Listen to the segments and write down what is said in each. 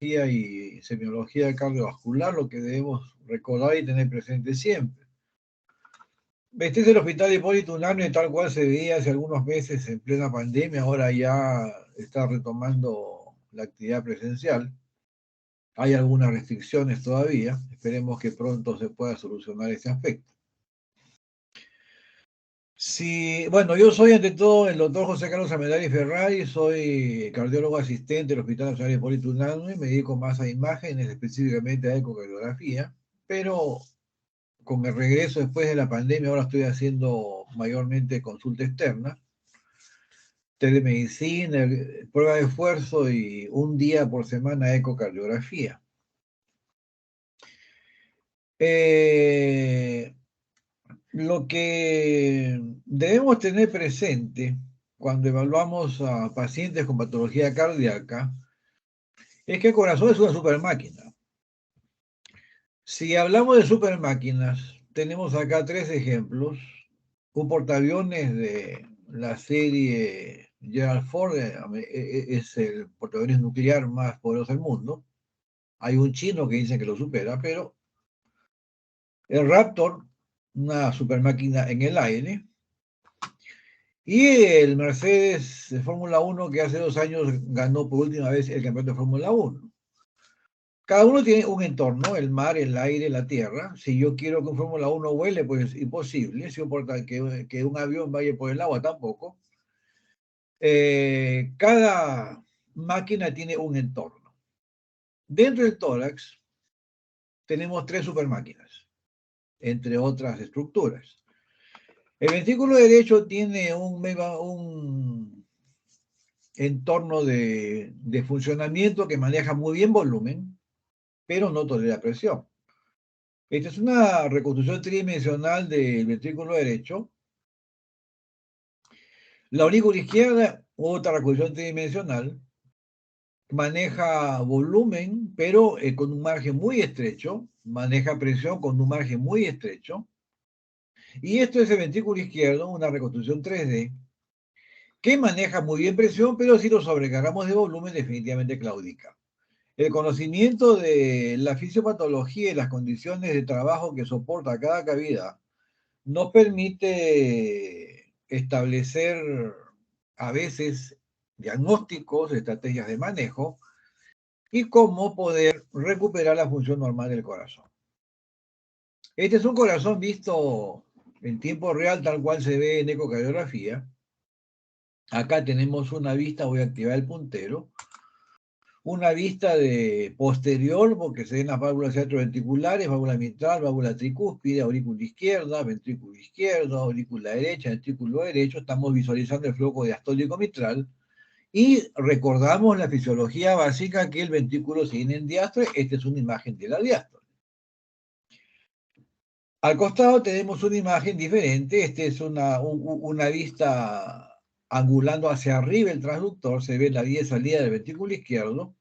y semiología cardiovascular, lo que debemos recordar y tener presente siempre. Este es el Hospital Hipólito Unanue, tal cual se veía hace algunos meses en plena pandemia, ahora ya está retomando la actividad presencial. Hay algunas restricciones todavía, esperemos que pronto se pueda solucionar ese aspecto. Sí, bueno, yo soy ante todo el doctor José Carlos Amedari Ferrari, soy cardiólogo asistente del Hospital Nacional Hipólito Unanue, me dedico más a imágenes, específicamente a ecocardiografía, pero con el regreso después de la pandemia ahora estoy haciendo mayormente consulta externa, telemedicina, prueba de esfuerzo y un día por semana ecocardiografía. Lo que debemos tener presente cuando evaluamos a pacientes con patología cardíaca es que el corazón es una supermáquina. Si hablamos de supermáquinas, tenemos acá tres ejemplos. Un portaaviones de la serie Gerald Ford, es el portaaviones nuclear más poderoso del mundo. Hay un chino que dice que lo supera, pero el Raptor, una supermáquina en el aire, y el Mercedes de Fórmula 1 que hace 2 años ganó por última vez el campeonato de Fórmula 1. Cada uno tiene un entorno, el mar, el aire, la tierra. Si yo quiero que un Fórmula 1 vuele, pues imposible. Si importa que un avión vaya por el agua, tampoco. Cada máquina tiene un entorno. Dentro del tórax tenemos tres supermáquinas, entre otras estructuras. El ventrículo derecho tiene un entorno de funcionamiento que maneja muy bien volumen, pero no tolera presión. Esta es una reconstrucción tridimensional del ventrículo derecho. La aurícula izquierda, otra reconstrucción tridimensional, maneja volumen, pero con un margen muy estrecho, maneja presión con un margen muy estrecho. Y esto es el ventrículo izquierdo, una reconstrucción 3D, que maneja muy bien presión, pero si lo sobrecargamos de volumen, definitivamente claudica. El conocimiento de la fisiopatología y las condiciones de trabajo que soporta cada cavidad nos permite establecer a veces diagnósticos, estrategias de manejo y cómo poder recuperar la función normal del corazón. Este es un corazón visto en tiempo real, tal cual se ve en ecocardiografía. Acá tenemos una vista, voy a activar el puntero, una vista de posterior, porque se ven las válvulas atrioventriculares, válvula mitral, válvula tricúspide, aurícula izquierda, ventrículo izquierdo, aurícula derecha, ventrículo derecho. Estamos visualizando el flujo diastólico mitral y recordamos la fisiología básica que el ventrículo se llena en diástole. Esta es una imagen de la diástole. Al costado tenemos una imagen diferente. Esta es una vista angulando hacia arriba el transductor. Se ve la vía de salida del ventrículo izquierdo.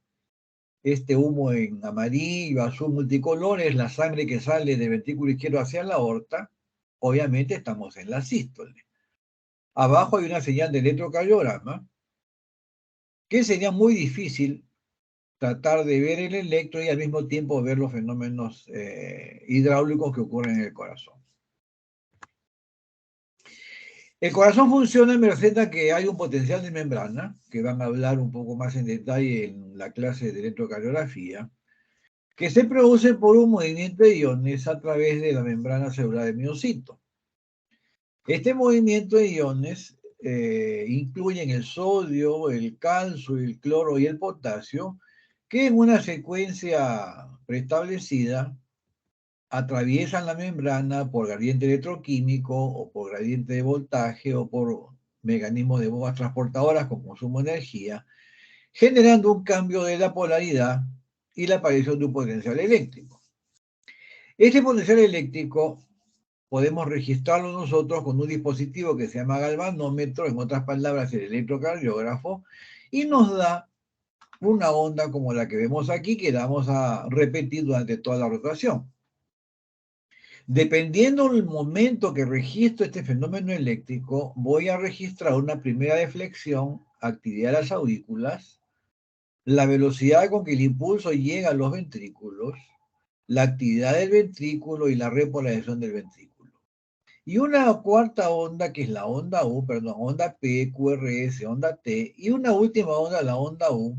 Este humo en amarillo, azul multicolor es la sangre que sale del ventrículo izquierdo hacia la aorta. Obviamente estamos en la sístole. Abajo hay una señal de electrocardiograma que sería muy difícil tratar de ver el electro y al mismo tiempo ver los fenómenos hidráulicos que ocurren en el corazón. El corazón funciona en merced a que hay un potencial de membrana, que van a hablar un poco más en detalle en la clase de electrocardiografía, que se produce por un movimiento de iones a través de la membrana celular del miocito. Este movimiento de iones incluyen el sodio, el calcio, el cloro y el potasio, que en una secuencia preestablecida atraviesan la membrana por gradiente electroquímico o por gradiente de voltaje o por mecanismos de bombas transportadoras con consumo de energía, generando un cambio de la polaridad y la aparición de un potencial eléctrico. Este potencial eléctrico podemos registrarlo nosotros con un dispositivo que se llama galvanómetro, en otras palabras el electrocardiógrafo, y nos da una onda como la que vemos aquí, que vamos a repetir durante toda la rotación. Dependiendo del momento que registro este fenómeno eléctrico, voy a registrar una primera deflexión, actividad de las aurículas, la velocidad con que el impulso llega a los ventrículos, la actividad del ventrículo y la repolarización del ventrículo. Y una cuarta onda, que es la onda U, perdón, onda P, QRS, onda T, y una última onda, la onda U,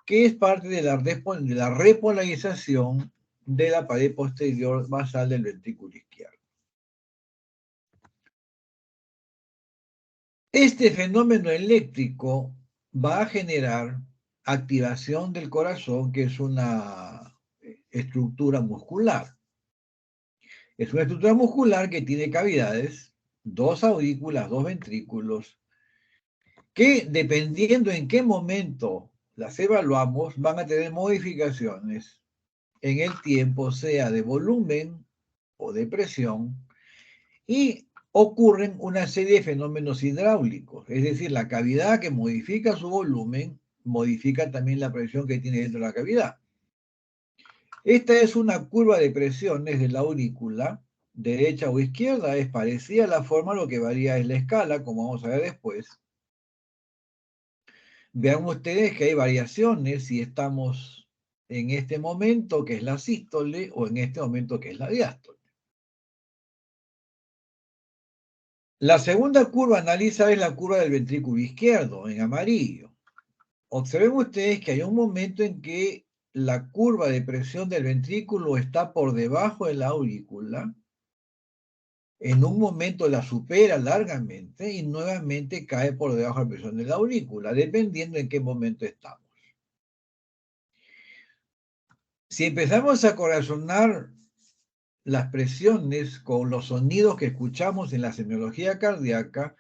que es parte de la repolarización de la pared posterior basal del ventrículo izquierdo. Este fenómeno eléctrico va a generar activación del corazón, que es una estructura muscular. Es una estructura muscular que tiene cavidades, dos aurículas, dos ventrículos, que dependiendo en qué momento las evaluamos, van a tener modificaciones en el tiempo, sea de volumen o de presión, y ocurren una serie de fenómenos hidráulicos, es decir, la cavidad que modifica su volumen, modifica también la presión que tiene dentro de la cavidad. Esta es una curva de presiones de la aurícula, derecha o izquierda, es parecida a la forma, lo que varía es la escala, como vamos a ver después. Vean ustedes que hay variaciones si estamos en este momento, que es la sístole, o en este momento, que es la diástole. La segunda curva analizada es la curva del ventrículo izquierdo, en amarillo. Observen ustedes que hay un momento en que la curva de presión del ventrículo está por debajo de la aurícula, en un momento la supera largamente y nuevamente cae por debajo de la presión de la aurícula, dependiendo en qué momento estamos. Si empezamos a corazonar las presiones con los sonidos que escuchamos en la semiología cardíaca,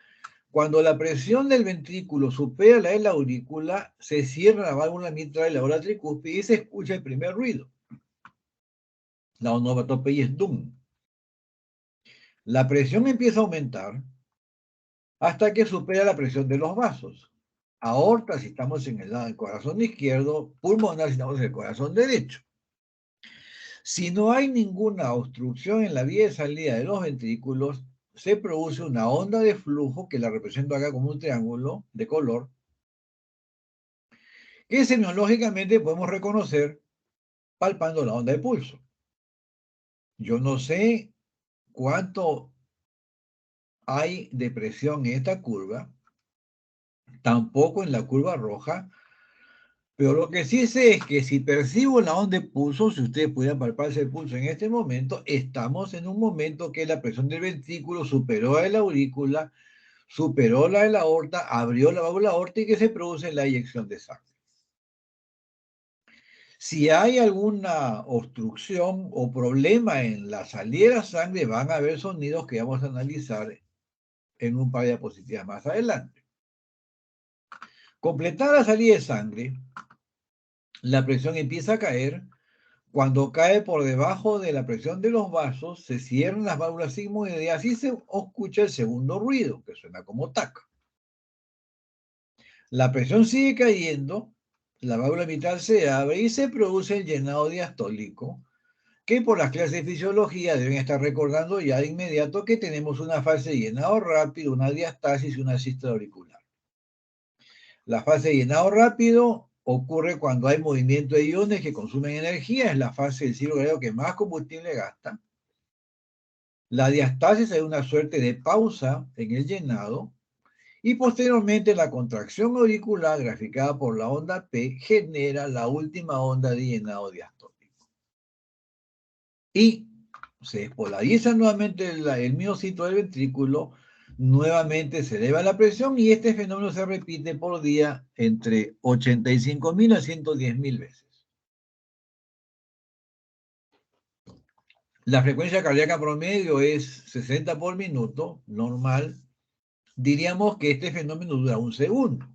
cuando la presión del ventrículo supera la de la aurícula, se cierra la válvula mitral y la válvula tricúspide y se escucha el primer ruido. La onomatopeya es DUM. La presión empieza a aumentar hasta que supera la presión de los vasos. Aorta si estamos en el lado del corazón izquierdo, pulmonar si estamos en el corazón derecho. Si no hay ninguna obstrucción en la vía de salida de los ventrículos, se produce una onda de flujo, que la represento acá como un triángulo de color, que semiológicamente podemos reconocer palpando la onda de pulso. Yo no sé cuánto hay de presión en esta curva, tampoco en la curva roja, pero lo que sí sé es que si percibo la onda de pulso, si ustedes pudieran palparse el pulso en este momento, estamos en un momento que la presión del ventrículo superó a la aurícula, superó la de la aorta, abrió la válvula aórtica y que se produce la eyección de sangre. Si hay alguna obstrucción o problema en la salida de la sangre, van a haber sonidos que vamos a analizar en un par de diapositivas más adelante. Completada la salida de sangre, la presión empieza a caer. Cuando cae por debajo de la presión de los vasos, se cierran las válvulas sigmoideas y se escucha el segundo ruido, que suena como tac. La presión sigue cayendo, la válvula mitral se abre y se produce el llenado diastólico, que por las clases de fisiología deben estar recordando ya de inmediato que tenemos una fase de llenado rápido, una diastasis y una sístole auricular. La fase de llenado rápido ocurre cuando hay movimiento de iones que consumen energía, es la fase del ciclo cardíaco que más combustible gasta. La diastasis es una suerte de pausa en el llenado y posteriormente la contracción auricular graficada por la onda P genera la última onda de llenado diastólico. Y se despolariza nuevamente el miocito del ventrículo, nuevamente se eleva la presión y este fenómeno se repite por día entre 85.000 a 110.000 veces. La frecuencia cardíaca promedio es 60 por minuto, normal. Diríamos que este fenómeno dura un segundo.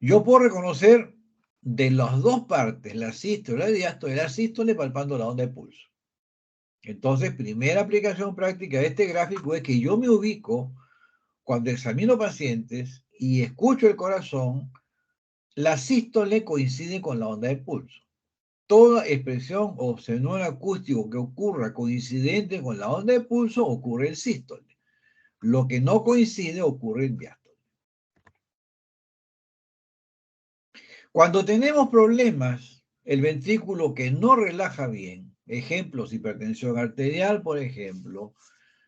Yo puedo reconocer de las dos partes, la sístole y la sístole palpando la onda de pulso. Entonces, primera aplicación práctica de este gráfico es que yo me ubico cuando examino pacientes y escucho el corazón, la sístole coincide con la onda de pulso. Toda expresión o fenómeno acústico que ocurra coincidente con la onda de pulso ocurre en sístole. Lo que no coincide ocurre en diástole. Cuando tenemos problemas, el ventrículo que no relaja bien, ejemplos, hipertensión arterial, por ejemplo,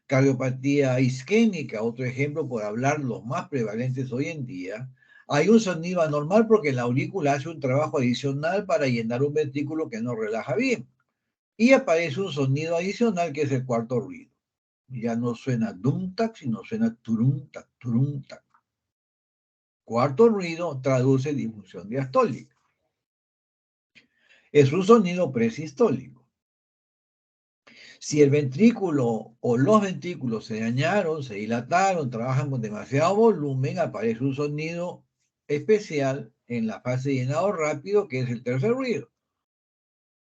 cardiopatía isquémica, otro ejemplo por hablar los más prevalentes hoy en día, hay un sonido anormal porque la aurícula hace un trabajo adicional para llenar un ventrículo que no relaja bien. Y aparece un sonido adicional que es el cuarto ruido. Ya no suena dum-tac, sino suena turum-tac, turum-tac. Cuarto ruido traduce disfunción diastólica. Es un sonido presistólico. Si el ventrículo o los ventrículos se dañaron, se dilataron, trabajan con demasiado volumen, aparece un sonido especial en la fase de llenado rápido, que es el tercer ruido.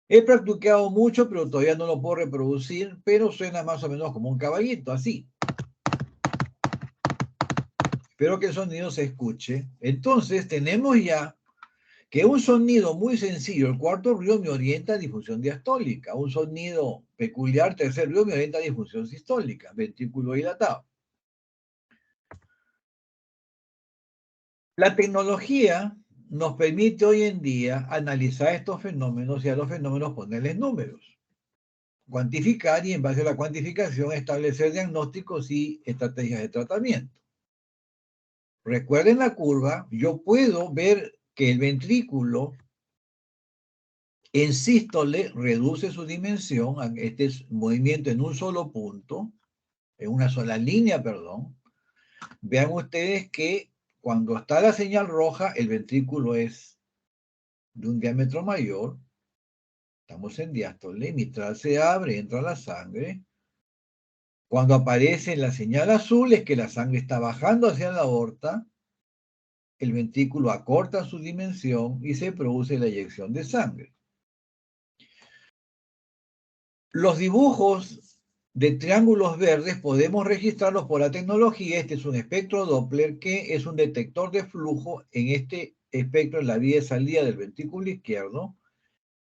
He practicado mucho, pero todavía no lo puedo reproducir, pero suena más o menos como un caballito, así. Espero que el sonido se escuche. Entonces tenemos ya que un sonido muy sencillo, el cuarto ruido, me orienta a disfunción diastólica. Un sonido peculiar, tercer ruido, me orienta a disfunción sistólica, ventrículo dilatado. La tecnología nos permite hoy en día analizar estos fenómenos y a los fenómenos ponerles números, cuantificar y en base a la cuantificación establecer diagnósticos y estrategias de tratamiento. Recuerden la curva, yo puedo ver que el ventrículo en sístole reduce su dimensión, este es movimiento en un solo punto, en una sola línea, perdón. Vean ustedes que cuando está la señal roja, el ventrículo es de un diámetro mayor, estamos en diástole, mitral se abre, entra la sangre. Cuando aparece la señal azul es que la sangre está bajando hacia la aorta, el ventrículo acorta su dimensión y se produce la eyección de sangre. Los dibujos de triángulos verdes podemos registrarlos por la tecnología. Este es un espectro Doppler que es un detector de flujo en este espectro en la vía de salida del ventrículo izquierdo.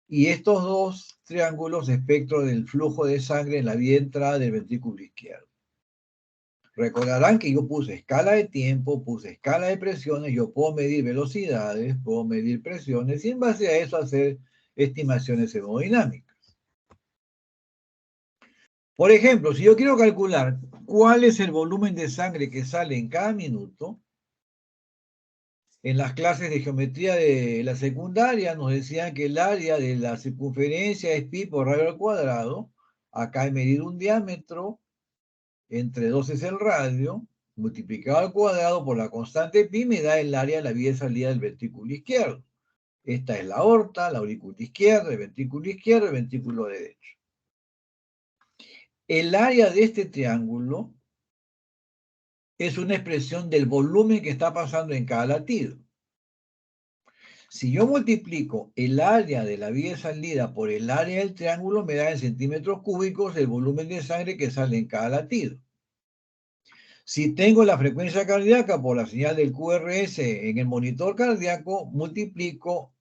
Y estos dos triángulos, espectro del flujo de sangre en la vía de entrada del ventrículo izquierdo. Recordarán que yo puse escala de tiempo, puse escala de presiones, yo puedo medir velocidades, puedo medir presiones y en base a eso hacer estimaciones hemodinámicas. Por ejemplo, si yo quiero calcular cuál es el volumen de sangre que sale en cada minuto, en las clases de geometría de la secundaria nos decían que el área de la circunferencia es pi por radio al cuadrado. Acá he medido un diámetro, entre 2 es el radio, multiplicado al cuadrado por la constante pi me da el área de la vía de salida del ventrículo izquierdo. Esta es la aorta, la aurícula izquierda, el ventrículo derecho. El área de este triángulo es una expresión del volumen que está pasando en cada latido. Si yo multiplico el área de la vía de salida por el área del triángulo, me da en centímetros cúbicos el volumen de sangre que sale en cada latido. Si tengo la frecuencia cardíaca por la señal del QRS en el monitor cardíaco, multiplico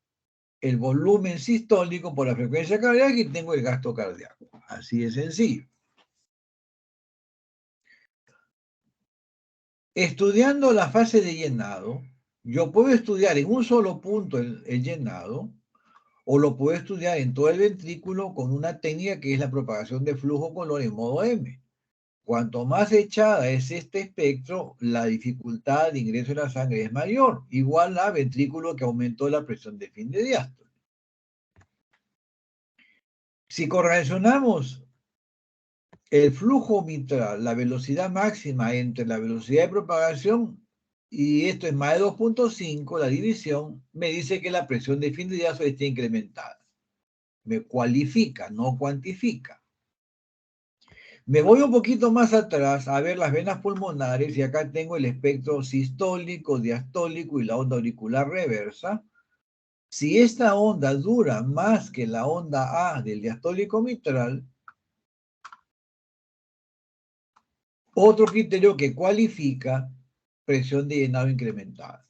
el volumen sistólico por la frecuencia cardíaca y tengo el gasto cardíaco. Así de sencillo. Estudiando la fase de llenado, yo puedo estudiar en un solo punto el llenado, o lo puedo estudiar en todo el ventrículo con una técnica que es la propagación de flujo color en modo M. Cuanto más echada es este espectro, la dificultad de ingreso de la sangre es mayor, igual a ventrículo que aumentó la presión de fin de diástole. Si correlacionamos el flujo mitral, la velocidad máxima entre la velocidad de propagación, y esto es más de 2.5, la división, me dice que la presión de fin de diástole está incrementada. Me cualifica, no cuantifica. Me voy un poquito más atrás a ver las venas pulmonares y acá tengo el espectro sistólico, diastólico y la onda auricular reversa. Si esta onda dura más que la onda A del diastólico mitral, otro criterio que cualifica presión de llenado incrementada.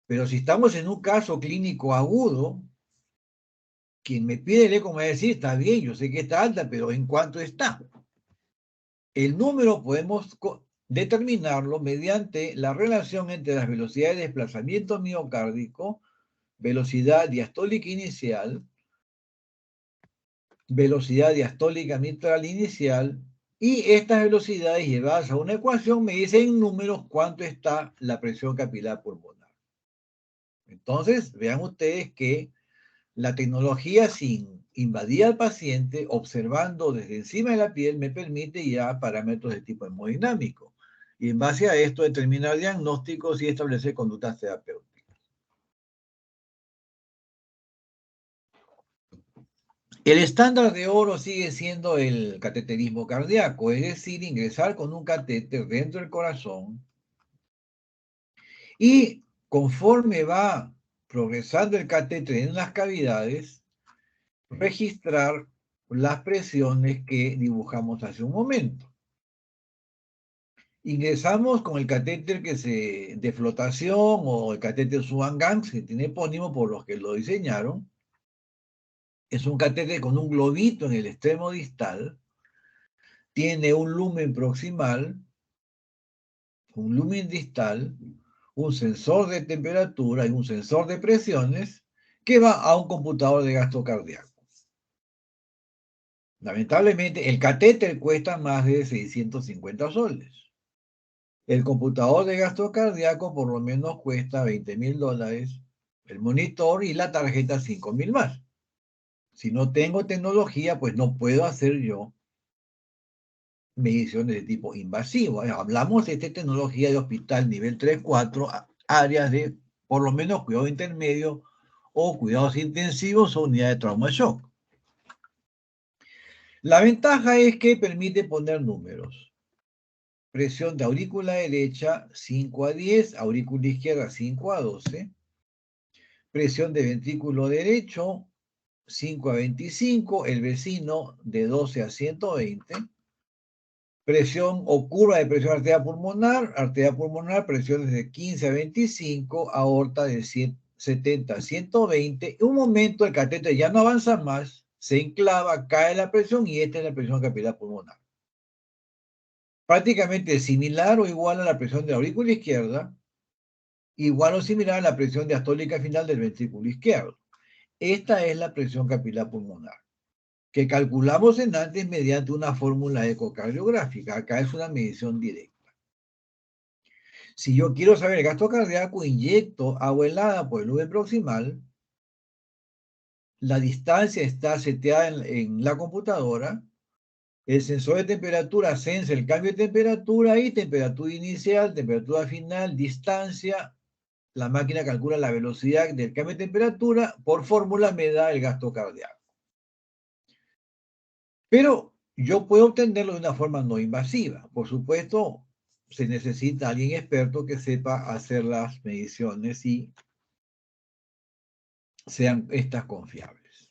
Pero si estamos en un caso clínico agudo, quien me pide el eco me va a decir, está bien, yo sé que está alta, pero ¿en cuánto está? El número podemos determinarlo mediante la relación entre las velocidades de desplazamiento miocárdico, velocidad diastólica inicial, velocidad diastólica mitral inicial, y estas velocidades llevadas a una ecuación me dicen en números cuánto está la presión capilar pulmonar. Entonces, vean ustedes que la tecnología, sin invadir al paciente, observando desde encima de la piel, me permite ya parámetros de tipo hemodinámico. Y en base a esto determinar diagnósticos y establecer conductas terapéuticas. El estándar de oro sigue siendo el cateterismo cardíaco, es decir, ingresar con un catéter dentro del corazón y conforme va progresando el catéter en las cavidades, registrar las presiones que dibujamos hace un momento. Ingresamos con el catéter de flotación o el catéter Swan-Ganz, que tiene epónimo por los que lo diseñaron. Es un catéter con un globito en el extremo distal, tiene un lumen proximal, un lumen distal, un sensor de temperatura y un sensor de presiones que va a un computador de gasto cardíaco. Lamentablemente, el catéter cuesta más de 650 soles. El computador de gasto cardíaco por lo menos cuesta $20.000, el monitor y la tarjeta 5.000 más. Si no tengo tecnología, pues no puedo hacer yo mediciones de tipo invasivo. Hablamos de esta tecnología de hospital nivel 3, 4, áreas de por lo menos cuidado intermedio o cuidados intensivos o unidad de trauma shock. La ventaja es que permite poner números. Presión de aurícula derecha 5 a 10, aurícula izquierda 5 a 12. Presión de ventrículo derecho 5 a 25, el vecino de 12 a 120. Presión o curva de presión arterial pulmonar, presiones de 15 a 25, aorta de 70 a 120. En un momento el catéter ya no avanza más, se enclava, cae la presión y esta es la presión capilar pulmonar. Prácticamente similar o igual a la presión de la aurícula izquierda, igual o similar a la presión diastólica final del ventrículo izquierdo. Esta es la presión capilar pulmonar, que calculamos en antes mediante una fórmula ecocardiográfica. Acá es una medición directa. Si yo quiero saber el gasto cardíaco, inyecto agua helada por el lumen proximal. La distancia está seteada en la computadora. El sensor de temperatura sensa el cambio de temperatura y temperatura inicial, temperatura final, distancia. La máquina calcula la velocidad del cambio de temperatura. Por fórmula me da el gasto cardíaco. Pero yo puedo obtenerlo de una forma no invasiva. Por supuesto, se necesita alguien experto que sepa hacer las mediciones y sean estas confiables.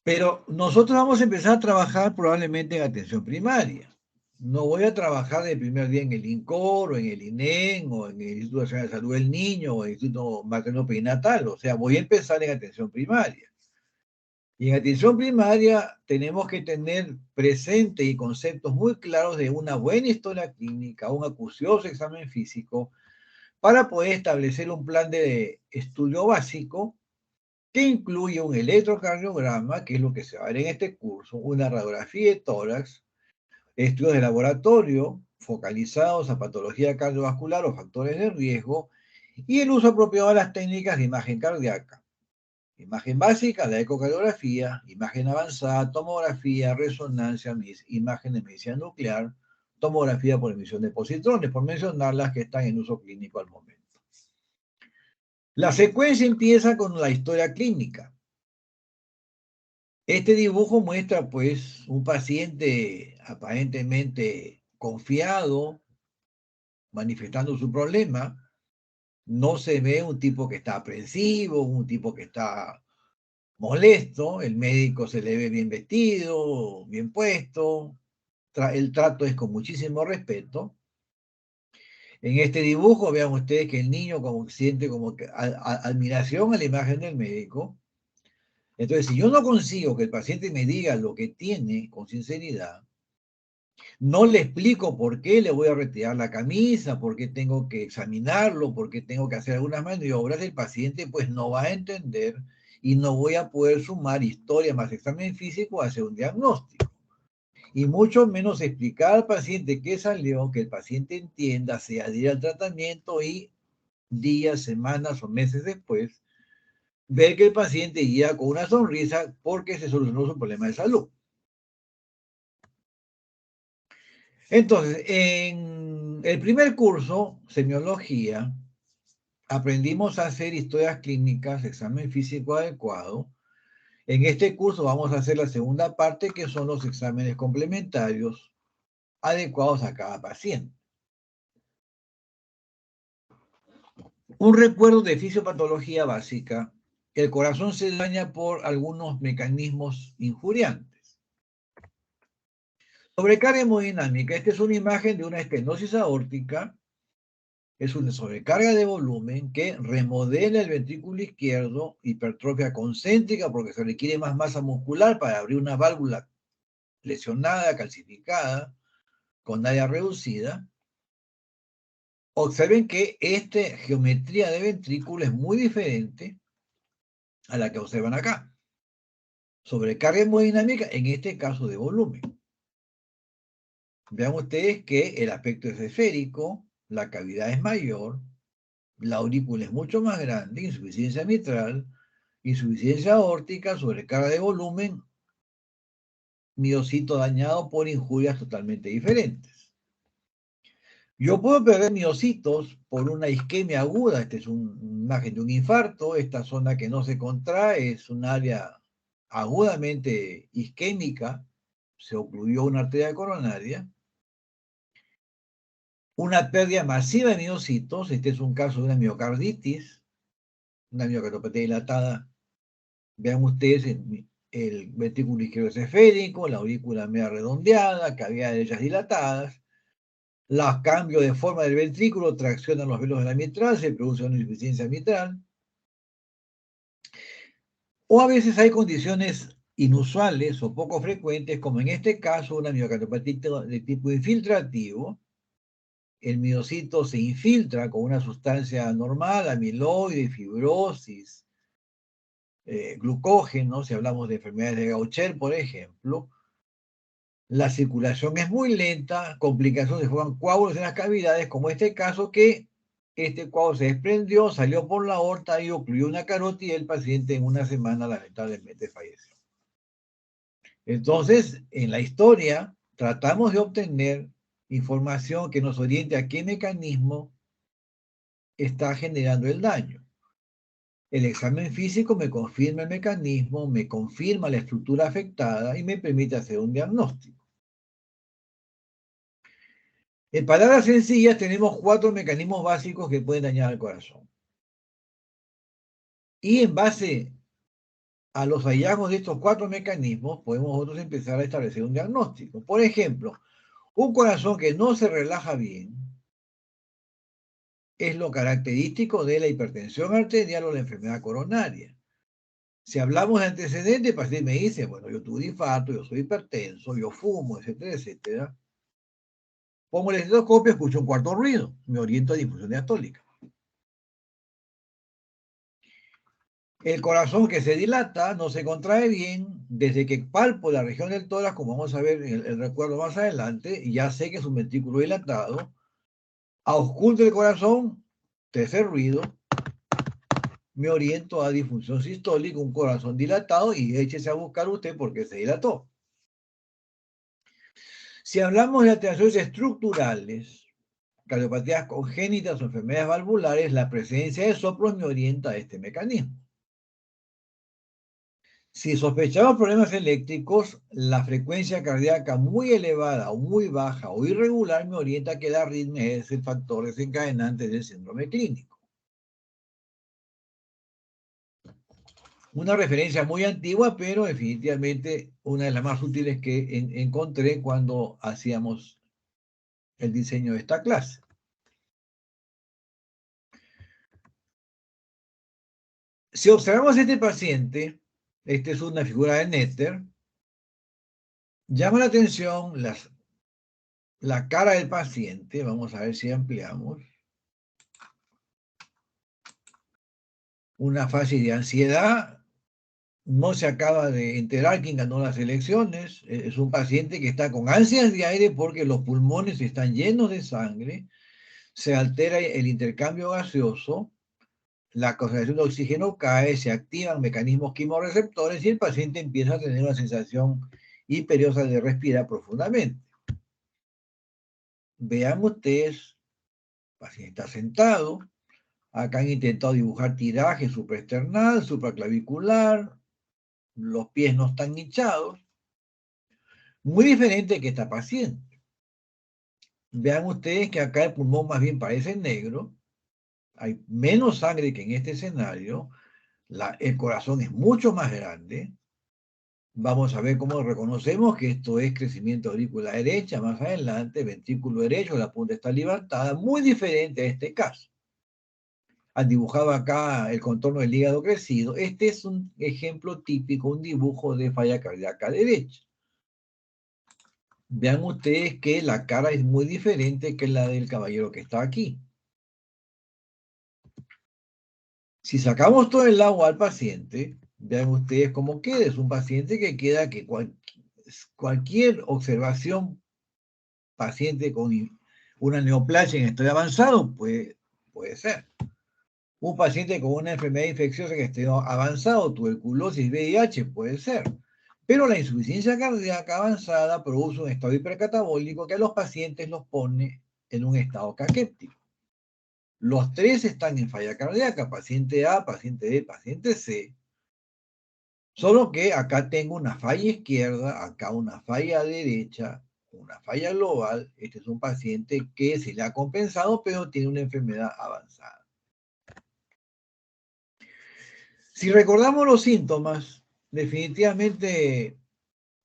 Pero nosotros vamos a empezar a trabajar probablemente en atención primaria. No voy a trabajar el primer día en el INCOR o en el INEN o en el Instituto Nacional de Salud del Niño o el Instituto Materno Perinatal. O sea, voy a empezar en atención primaria. Y en atención primaria tenemos que tener presente y conceptos muy claros de una buena historia clínica, un acucioso examen físico, para poder establecer un plan de estudio básico que incluye un electrocardiograma, que es lo que se va a ver en este curso, una radiografía de tórax, estudios de laboratorio focalizados a patología cardiovascular o factores de riesgo, y el uso apropiado de las técnicas de imagen cardíaca. Imagen básica, la ecocardiografía, imagen avanzada, tomografía, resonancia, imagen de medicina nuclear, tomografía por emisión de positrones, por mencionar las que están en uso clínico al momento. La secuencia empieza con la historia clínica. Este dibujo muestra pues un paciente aparentemente confiado, manifestando su problema. No se ve un tipo que está aprensivo, un tipo que está molesto, el médico se le ve bien vestido, bien puesto, el trato es con muchísimo respeto. En este dibujo vean ustedes que el niño siente como que admiración a la imagen del médico. Entonces, si yo no consigo que el paciente me diga lo que tiene con sinceridad, No le explico por qué le voy a retirar la camisa, por qué tengo que examinarlo, por qué tengo que hacer algunas maniobras, el paciente pues no va a entender y no voy a poder sumar historia más examen físico a hacer un diagnóstico. Y mucho menos explicar al paciente qué salió, que el paciente entienda, se adhiera al tratamiento y días, semanas o meses después, ver que el paciente guía con una sonrisa porque se solucionó su problema de salud. Entonces, en el primer curso, semiología, aprendimos a hacer historias clínicas, examen físico adecuado. En este curso vamos a hacer la segunda parte, que son los exámenes complementarios adecuados a cada paciente. Un recuerdo de fisiopatología básica: el corazón se daña por algunos mecanismos injuriantes. Sobrecarga hemodinámica: esta es una imagen de una estenosis aórtica. Es una sobrecarga de volumen que remodela el ventrículo izquierdo, hipertrofia concéntrica porque se requiere más masa muscular para abrir una válvula lesionada, calcificada, con área reducida. Observen que esta geometría de ventrículo es muy diferente a la que observan acá. Sobrecarga hemodinámica, en este caso de volumen. Vean ustedes que el aspecto es esférico, la cavidad es mayor, la aurícula es mucho más grande, insuficiencia mitral, insuficiencia aórtica, sobrecarga de volumen, miocito dañado por injurias totalmente diferentes. Yo puedo perder miocitos por una isquemia aguda. Esta es una imagen de un infarto. Esta zona que no se contrae es un área agudamente isquémica. Se ocluyó una arteria coronaria. Una pérdida masiva de miocitos. Este es un caso de una miocarditis, una miocardiopatía dilatada. Vean ustedes el ventrículo izquierdo es esférico, la aurícula media redondeada, cavidades derechas dilatadas. Los cambios de forma del ventrículo traccionan los velos de la mitral, se produce una insuficiencia mitral. O a veces hay condiciones inusuales o poco frecuentes, como en este caso una miocardiopatía de tipo infiltrativo. El miocito se infiltra con una sustancia normal, amiloide, fibrosis, glucógeno, si hablamos de enfermedades de Gaucher, por ejemplo. La circulación es muy lenta, complicaciones, se forman coágulos en las cavidades, como este caso que este coágulo se desprendió, salió por la aorta y ocluyó una carótida y el paciente en una semana lamentablemente falleció. Entonces, en la historia, tratamos de obtener información que nos oriente a qué mecanismo está generando el daño. El examen físico me confirma el mecanismo, me confirma la estructura afectada y me permite hacer un diagnóstico. En palabras sencillas, tenemos 4 mecanismos básicos que pueden dañar al corazón. Y en base a los hallazgos de estos 4 mecanismos, podemos nosotros empezar a establecer un diagnóstico. Por ejemplo, un corazón que no se relaja bien es lo característico de la hipertensión arterial o la enfermedad coronaria. Si hablamos de antecedentes, el paciente me dice, bueno, yo tuve un infarto, yo soy hipertenso, yo fumo, etcétera, etcétera. Pongo el estetoscopio, escucho un cuarto ruido, me oriento a difusión diastólica. El corazón que se dilata, no se contrae bien, desde que palpo la región del tórax, como vamos a ver en el recuerdo más adelante, ya sé que es un ventrículo dilatado. Ausculto el corazón, tercer ruido, me oriento a disfunción sistólica, un corazón dilatado, y échese a buscar usted porque se dilató. Si hablamos de alteraciones estructurales, cardiopatías congénitas o enfermedades valvulares, la presencia de soplos me orienta a este mecanismo. Si sospechamos problemas eléctricos, la frecuencia cardíaca muy elevada o muy baja o irregular me orienta a que la arritmia es el factor desencadenante del síndrome clínico. Una referencia muy antigua, pero definitivamente una de las más útiles que encontré cuando hacíamos el diseño de esta clase. Si observamos a este paciente, esta es una figura de Netter, llama la atención las la cara del paciente, vamos a ver si ampliamos, una fase de ansiedad, no se acaba de enterar quién ganó las elecciones, es un paciente que está con ansias de aire porque los pulmones están llenos de sangre, se altera el intercambio gaseoso, la concentración de oxígeno cae, se activan mecanismos quimorreceptores y el paciente empieza a tener una sensación imperiosa de respirar profundamente. Vean ustedes, el paciente está sentado, acá han intentado dibujar tiraje supraesternal, supraclavicular, los pies no están hinchados, muy diferente que esta paciente. Vean ustedes que acá el pulmón más bien parece negro, hay menos sangre que en este escenario, el corazón es mucho más grande. Vamos a ver cómo reconocemos que esto es crecimiento aurícula derecha más adelante, ventrículo derecho, la punta está levantada, muy diferente a este caso. Han dibujado acá el contorno del hígado crecido. Este es un ejemplo típico, un dibujo de falla cardíaca derecha. Vean ustedes que la cara es muy diferente que la del caballero que está aquí. Si sacamos todo el agua al paciente, vean ustedes cómo queda. Es un paciente que queda que cualquier observación, paciente con una neoplasia en estado avanzado, puede ser. Un paciente con una enfermedad infecciosa que esté avanzado, tuberculosis, VIH, puede ser. Pero la insuficiencia cardíaca avanzada produce un estado hipercatabólico que a los pacientes los pone en un estado caquéptico. Los tres están en falla cardíaca, paciente A, paciente B, paciente C. Solo que acá tengo una falla izquierda, acá una falla derecha, una falla global. Este es un paciente que se le ha compensado, pero tiene una enfermedad avanzada. Si recordamos los síntomas, definitivamente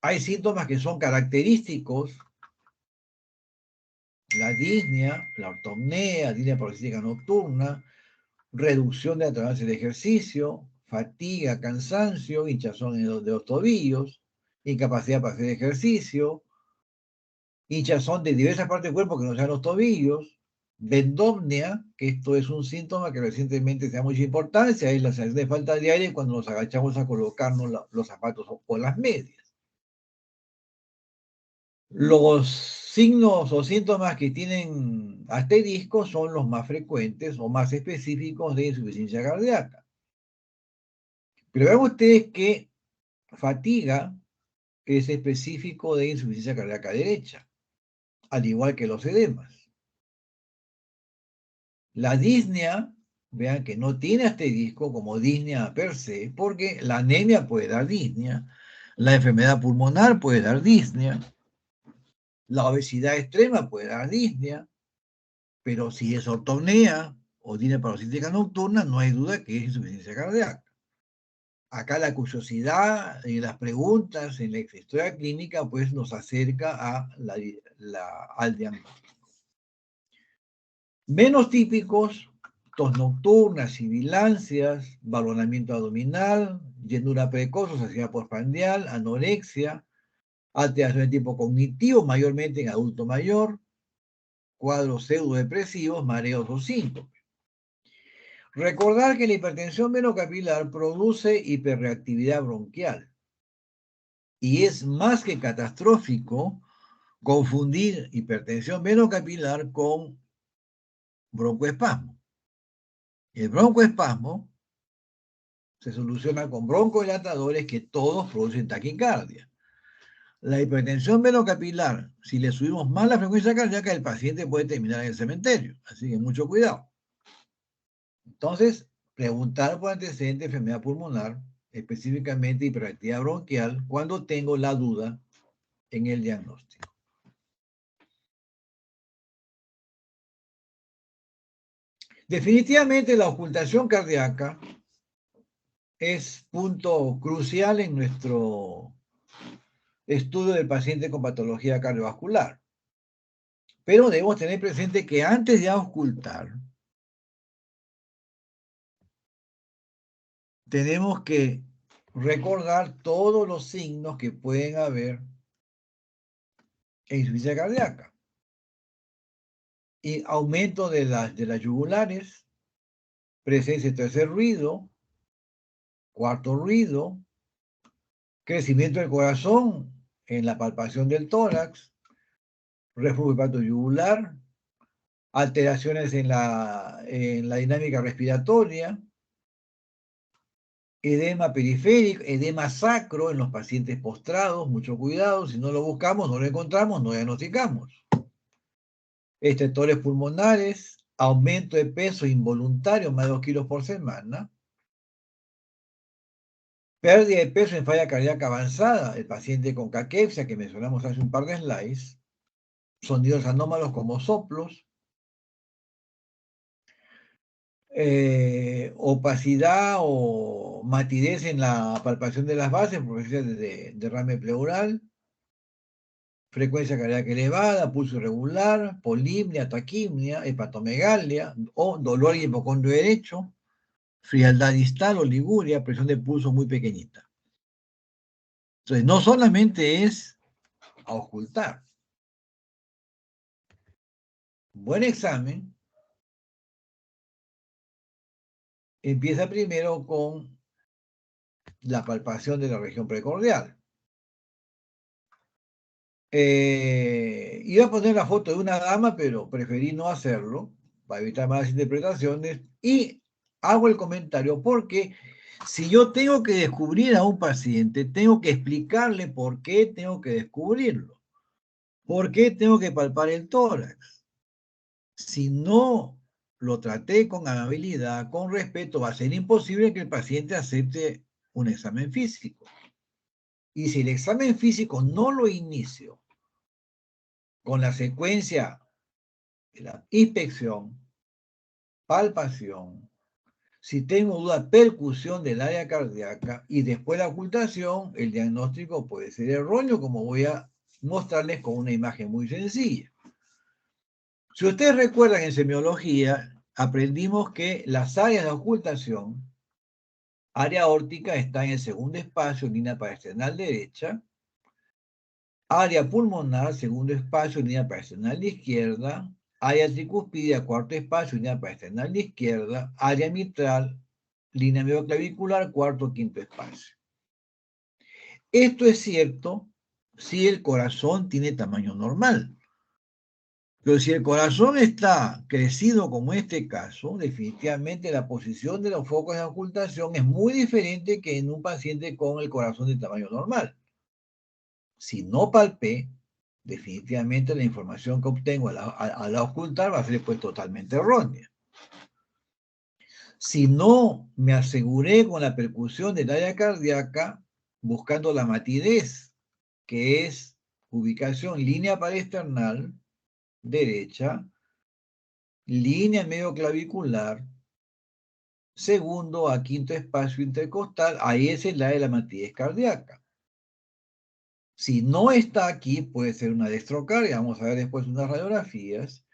hay síntomas que son característicos: la disnea, la ortopnea, disnea paroxística nocturna, reducción de la tolerancia del ejercicio, fatiga, cansancio, hinchazón de los tobillos, incapacidad para hacer ejercicio, hinchazón de diversas partes del cuerpo que no sean los tobillos, vendopnea, que esto es un síntoma que recientemente se da mucha importancia, es la sensación de falta de aire cuando nos agachamos a colocarnos los zapatos o las medias. Los signos o síntomas que tienen asterisco son los más frecuentes o más específicos de insuficiencia cardíaca. Pero vean ustedes que fatiga es específico de insuficiencia cardíaca derecha, al igual que los edemas. La disnea, vean que no tiene asterisco como disnea per se, porque la anemia puede dar disnea, la enfermedad pulmonar puede dar disnea, la obesidad extrema puede dar disnea, pero si es ortopnea o disnea paroxística nocturna, no hay duda que es insuficiencia cardíaca. Acá la curiosidad y las preguntas en la historia clínica pues nos acerca a al diagnóstico. Menos típicos: tos nocturna, sibilancias, balonamiento abdominal, llenura precoz o saciedad postprandial, anorexia, alteración de tipo cognitivo, mayormente en adulto mayor, cuadros pseudodepresivos, mareos o síntomas. Recordar que la hipertensión venocapilar produce hiperreactividad bronquial y es más que catastrófico confundir hipertensión venocapilar con broncoespasmo. El broncoespasmo se soluciona con broncodilatadores que todos producen taquicardia. La hipertensión venocapilar, si le subimos más la frecuencia cardíaca, el paciente puede terminar en el cementerio. Así que mucho cuidado. Entonces, preguntar por antecedente de enfermedad pulmonar, específicamente hiperactividad bronquial, cuando tengo la duda en el diagnóstico. Definitivamente la ocultación cardíaca es punto crucial en nuestro estudio del paciente con patología cardiovascular. Pero debemos tener presente que antes de auscultar, tenemos que recordar todos los signos que pueden haber en insuficiencia cardíaca. y aumento de las yugulares, presencia de tercer ruido, cuarto ruido, crecimiento del corazón en la palpación del tórax, reflujo hepato yugular, alteraciones en la dinámica respiratoria, edema periférico, edema sacro en los pacientes postrados, mucho cuidado, si no lo buscamos, no lo encontramos, no diagnosticamos. Estertores pulmonares, aumento de peso involuntario, más de 2 kilos por semana, pérdida de peso en falla cardíaca avanzada, el paciente con caquepsia que mencionamos hace un par de slides, sonidos anómalos como soplos, opacidad o matidez en la palpación de las bases por presencia de derrame pleural, frecuencia cardíaca elevada, pulso irregular, polimnia, taquimia, hepatomegalia o dolor en el hipocondrio derecho, frialdad distal o liguria, presión de pulso muy pequeñita. Entonces, no solamente es auscultar. Buen examen empieza primero con la palpación de la región precordial. Iba a poner la foto de una dama, pero preferí no hacerlo para evitar malas interpretaciones y hago el comentario porque si yo tengo que descubrir a un paciente, tengo que explicarle por qué tengo que descubrirlo, por qué tengo que palpar el tórax. Si no lo traté con amabilidad, con respeto, va a ser imposible que el paciente acepte un examen físico. Y si el examen físico no lo inicio con la secuencia de la inspección, palpación, si tengo duda, percusión del área cardíaca y después la ocultación, el diagnóstico puede ser erróneo, como voy a mostrarles con una imagen muy sencilla. Si ustedes recuerdan en semiología, aprendimos que las áreas de ocultación, área aórtica está en el segundo espacio, línea paraesternal derecha, área pulmonar, segundo espacio, línea paraesternal de izquierda, área tricuspidia, cuarto espacio, línea paraesternal de izquierda, área mitral, línea medioclavicular, cuarto, quinto espacio. Esto es cierto si el corazón tiene tamaño normal. Pero si el corazón está crecido como este caso, definitivamente la posición de los focos de ocultación es muy diferente que en un paciente con el corazón de tamaño normal. Si no palpé, definitivamente la información que obtengo al ocultar va a ser pues totalmente errónea. Si no me aseguré con la percusión del área cardíaca, buscando la matidez, que es ubicación línea paraesternal derecha, línea medioclavicular, segundo a quinto espacio intercostal, ahí es el área de la matidez cardíaca. Si no está aquí, puede ser una dextrocardia, vamos a ver después unas radiografías.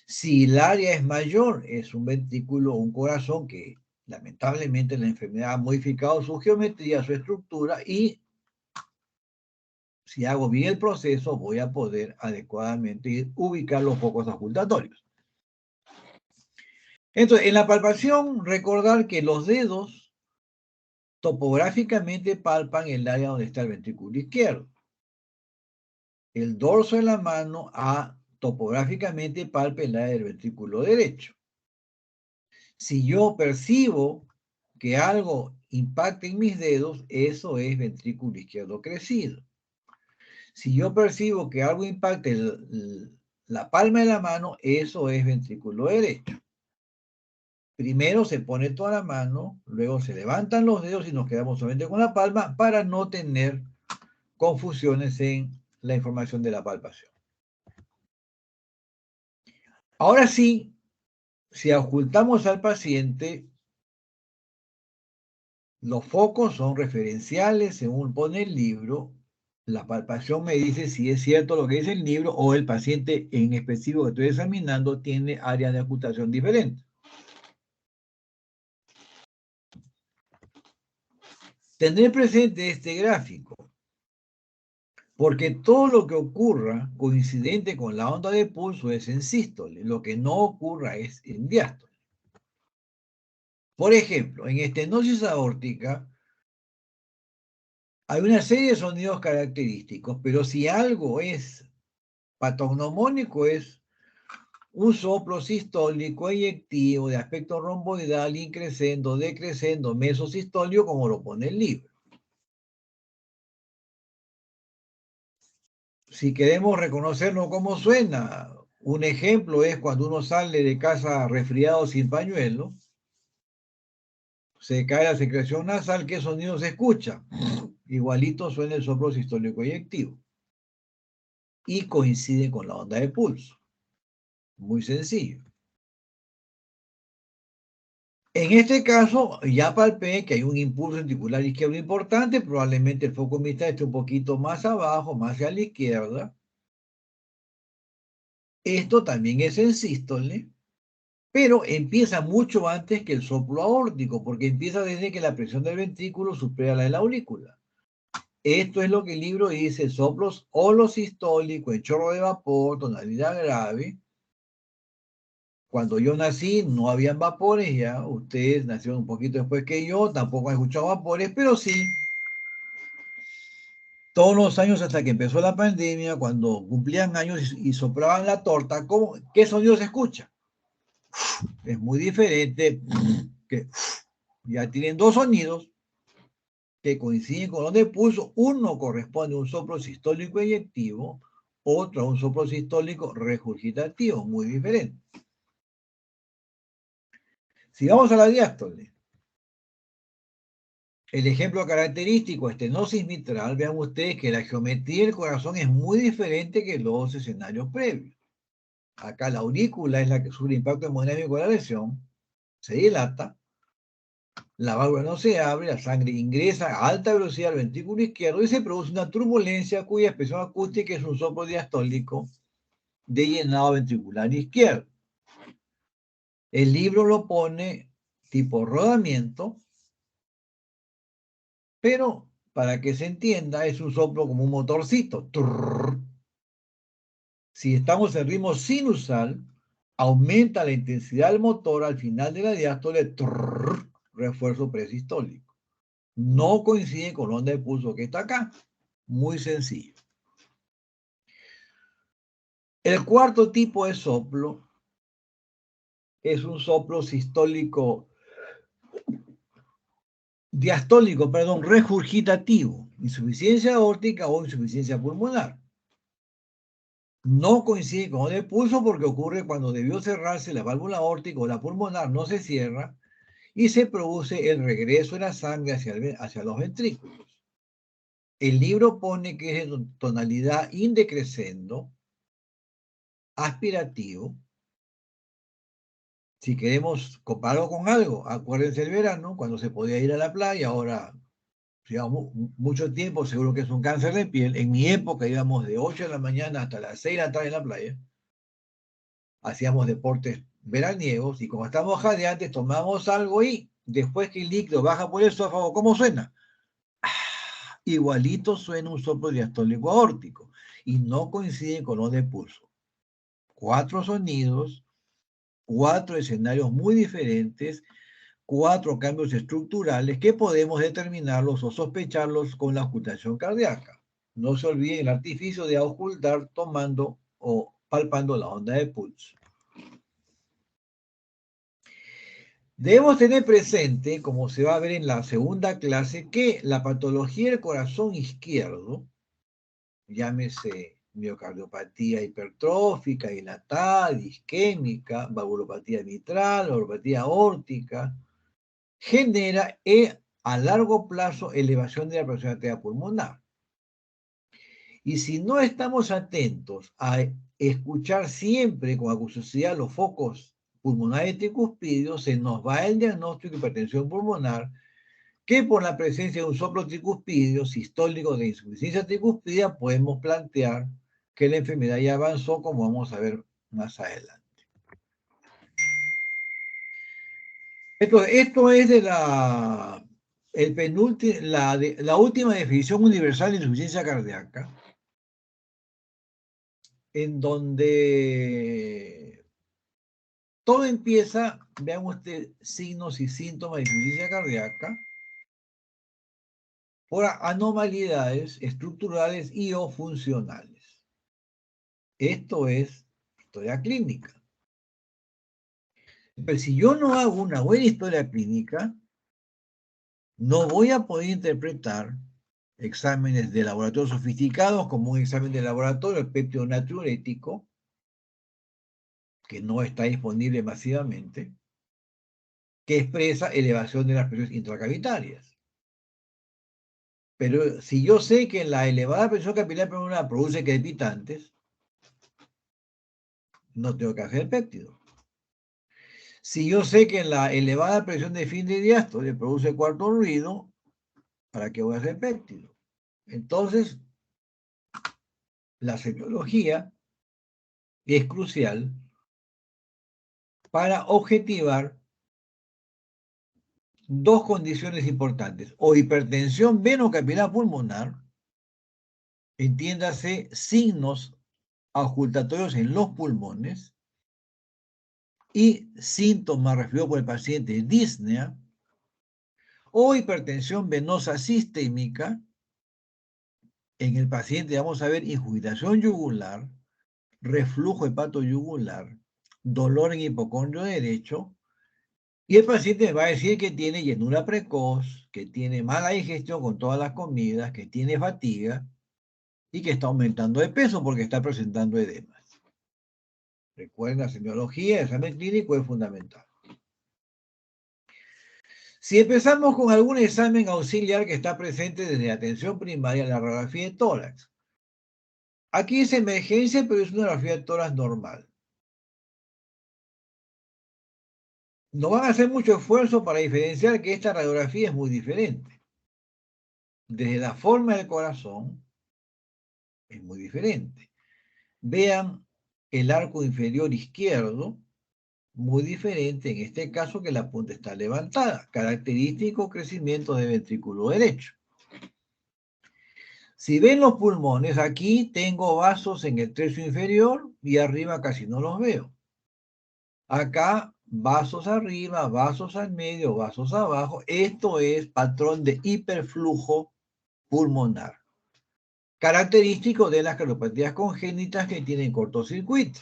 Si el área es mayor, es un ventrículo o un corazón que lamentablemente la enfermedad ha modificado su geometría, su estructura, y si hago bien el proceso, voy a poder adecuadamente ubicar los focos ocultatorios. Entonces, en la palpación, recordar que los dedos topográficamente palpan el área donde está el ventrículo izquierdo. El dorso de la mano topográficamente palpa el área del ventrículo derecho. Si yo percibo que algo impacta en mis dedos, eso es ventrículo izquierdo crecido. Si yo percibo que algo impacta la palma de la mano, eso es ventrículo derecho. Primero se pone toda la mano, luego se levantan los dedos y nos quedamos solamente con la palma para no tener confusiones en la información de la palpación. Ahora sí, si ocultamos al paciente, los focos son referenciales según pone el libro. La palpación me dice si es cierto lo que dice el libro o el paciente en específico que estoy examinando tiene áreas de ocultación diferentes. Tendré presente este gráfico. Porque todo lo que ocurra coincidente con la onda de pulso es en sístole, lo que no ocurra es en diástole. Por ejemplo, en estenosis aórtica hay una serie de sonidos característicos, pero si algo es patognomónico es un soplo sistólico eyectivo de aspecto romboidal, increscendo, decrescendo, mesosistólico, como lo pone el libro. Si queremos reconocerlo cómo suena, un ejemplo es cuando uno sale de casa resfriado sin pañuelo, se cae la secreción nasal, ¿qué sonido se escucha? Igualito suena el soplo sistólico eyectivo. Y coincide con la onda de pulso. Muy sencillo. En este caso, ya palpé que hay un impulso ventricular izquierdo importante, probablemente el foco mitad esté un poquito más abajo, más hacia la izquierda. Esto también es en sístole, pero empieza mucho antes que el soplo aórtico, porque empieza desde que la presión del ventrículo supera la de la aurícula. Esto es lo que el libro dice: soplos holosistólicos, en chorro de vapor, tonalidad grave. Cuando yo nací no habían vapores, ya ustedes nacieron un poquito después que yo, tampoco han escuchado vapores, pero sí, todos los años hasta que empezó la pandemia, cuando cumplían años y soplaban la torta, ¿qué sonido se escucha? Es muy diferente, que ya tienen dos sonidos que coinciden con los de pulso. Uno corresponde a un soplo sistólico eyectivo, otro a un soplo sistólico regurgitativo, muy diferente. Si vamos a la diástole, el ejemplo característico, estenosis mitral, vean ustedes que la geometría del corazón es muy diferente que los escenarios previos. Acá la aurícula es la que sufre impacto hemodinámico de la lesión, se dilata, la válvula no se abre, la sangre ingresa a alta velocidad al ventrículo izquierdo y se produce una turbulencia cuya expresión acústica es un soplo diastólico de llenado ventricular izquierdo. El libro lo pone tipo rodamiento, pero para que se entienda es un soplo como un motorcito. Trrr. Si estamos en ritmo sinusal, aumenta la intensidad del motor al final de la diástole, trrr, refuerzo presistólico. No coincide con la onda de pulso que está acá. Muy sencillo. El cuarto tipo de soplo es un soplo sistólico, diastólico, perdón, regurgitativo, insuficiencia aórtica o insuficiencia pulmonar. No coincide con el pulso porque ocurre cuando debió cerrarse la válvula aórtica o la pulmonar, no se cierra y se produce el regreso de la sangre hacia los ventrículos. El libro pone que es de tonalidad indecrescendo, aspirativo. Si queremos compararlo con algo, acuérdense el verano, cuando se podía ir a la playa, ahora llevamos mucho tiempo, seguro que es un cáncer de piel. En mi época íbamos de 8 de la mañana hasta las 6 de la tarde en la playa. Hacíamos deportes veraniegos y como estábamos jadeantes, tomamos algo y después que el líquido baja por el esófago, ¿cómo suena? Igualito suena un soplo diastólico aórtico y no coincide con los de pulso. 4 sonidos, 4 escenarios muy diferentes, 4 cambios estructurales que podemos determinarlos o sospecharlos con la ocultación cardíaca. No se olviden el artificio de ocultar tomando o palpando la onda de pulso. Debemos tener presente, como se va a ver en la segunda clase, que la patología del corazón izquierdo, llámese miocardiopatía hipertrófica, dilatada, isquémica, valvulopatía mitral, valvulopatía aórtica, genera a largo plazo elevación de la presión arterial pulmonar. Y si no estamos atentos a escuchar siempre con acuciosidad los focos pulmonares tricuspídeos, se nos va el diagnóstico de hipertensión pulmonar, que por la presencia de un soplo tricuspideo sistólico de insuficiencia tricuspidea podemos plantear que la enfermedad ya avanzó, como vamos a ver más adelante. Esto es de la última definición universal de insuficiencia cardíaca. en donde todo empieza, vean ustedes, signos y síntomas de insuficiencia cardíaca, por anormalidades estructurales y o funcionales. Esto es historia clínica. Pero si yo no hago una buena historia clínica, no voy a poder interpretar exámenes de laboratorio sofisticados como un examen de laboratorio, el péptido natriurético, que no está disponible masivamente, que expresa elevación de las presiones intracavitarias. Pero si yo sé que la elevada presión capilar pulmonar produce crepitantes, no tengo que hacer péptido. Si yo sé que la elevada presión de fin de diástole produce cuarto ruido, ¿para qué voy a hacer péptido? Entonces, la semiología es crucial para objetivar dos condiciones importantes, o hipertensión venocapilar pulmonar, entiéndase signos auscultatorios en los pulmones y síntomas referidos por el paciente disnea, o hipertensión venosa sistémica, en el paciente vamos a ver ingurgitación yugular, reflujo hepatoyugular, dolor en hipocondrio derecho, y el paciente va a decir que tiene llenura precoz, que tiene mala digestión con todas las comidas, que tiene fatiga y que está aumentando de peso porque está presentando edemas. Recuerden, la semiología, el examen clínico es fundamental. Si empezamos con algún examen auxiliar que está presente desde la atención primaria, la radiografía de tórax. Aquí es emergencia, pero es una radiografía de tórax normal. No van a hacer mucho esfuerzo para diferenciar que esta radiografía es muy diferente. Desde la forma del corazón, es muy diferente. Vean el arco inferior izquierdo, muy diferente en este caso que la punta está levantada, característico crecimiento del ventrículo derecho. Si ven los pulmones, aquí tengo vasos en el tercio inferior y arriba casi no los veo. Acá vasos arriba, vasos al medio, vasos abajo. Esto es patrón de hiperflujo pulmonar, característico de las cardiopatías congénitas que tienen cortocircuito,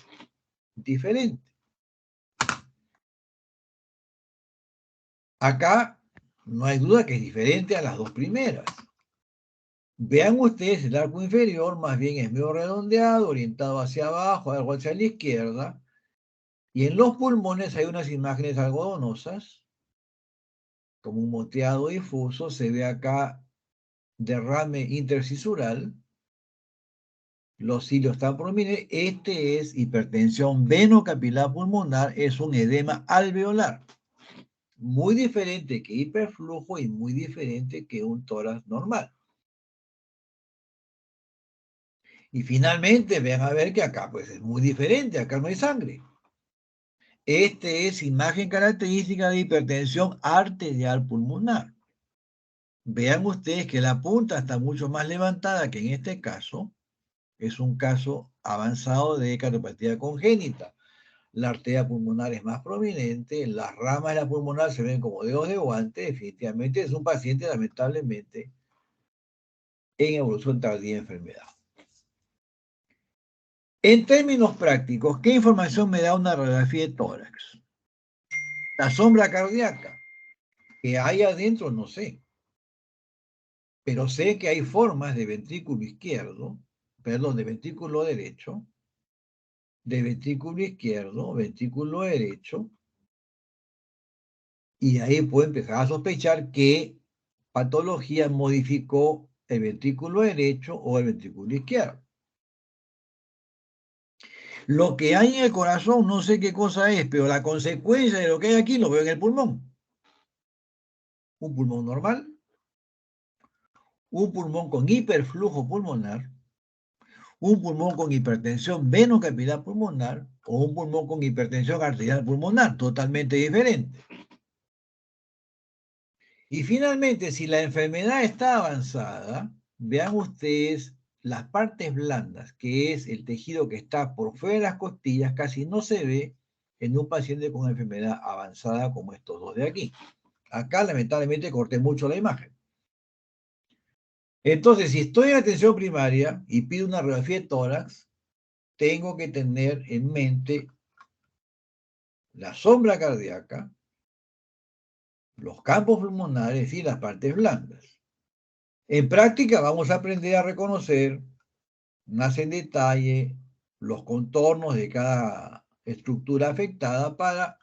diferente. Acá no hay duda que es diferente a las dos primeras. Vean ustedes, el arco inferior más bien es medio redondeado, orientado hacia abajo, algo hacia la izquierda, y en los pulmones hay unas imágenes algodonosas, como un moteado difuso, se ve acá derrame intercisural, los cilios están prominentes, este es hipertensión venocapilar pulmonar, es un edema alveolar, muy diferente que hiperflujo y muy diferente que un tórax normal. Y finalmente, vean a ver que acá pues es muy diferente, acá no hay sangre. Este es imagen característica de hipertensión arterial pulmonar. Vean ustedes que la punta está mucho más levantada que en este caso. Es un caso avanzado de cardiopatía congénita. La arteria pulmonar es más prominente, las ramas de la pulmonar se ven como dedos de guante. Definitivamente es un paciente lamentablemente en evolución tardía de enfermedad. En términos prácticos, ¿qué información me da una radiografía de tórax? La sombra cardíaca que hay adentro no sé, pero sé que hay formas de ventrículo izquierdo, perdón, de ventrículo derecho, de ventrículo izquierdo, ventrículo derecho, y ahí puedo empezar a sospechar qué patología modificó el ventrículo derecho o el ventrículo izquierdo. Lo que hay en el corazón no sé qué cosa es, pero la consecuencia de lo que hay aquí lo veo en el pulmón. Un pulmón normal, un pulmón con hiperflujo pulmonar, un pulmón con hipertensión venocapilar pulmonar o un pulmón con hipertensión arterial pulmonar, totalmente diferente. Y finalmente, si la enfermedad está avanzada, vean ustedes las partes blandas, que es el tejido que está por fuera de las costillas, casi no se ve en un paciente con enfermedad avanzada como estos dos de aquí. Acá, lamentablemente, corté mucho la imagen. Entonces, si estoy en atención primaria y pido una radiografía de tórax, tengo que tener en mente la sombra cardíaca, los campos pulmonares y las partes blandas. En práctica vamos a aprender a reconocer más en detalle los contornos de cada estructura afectada para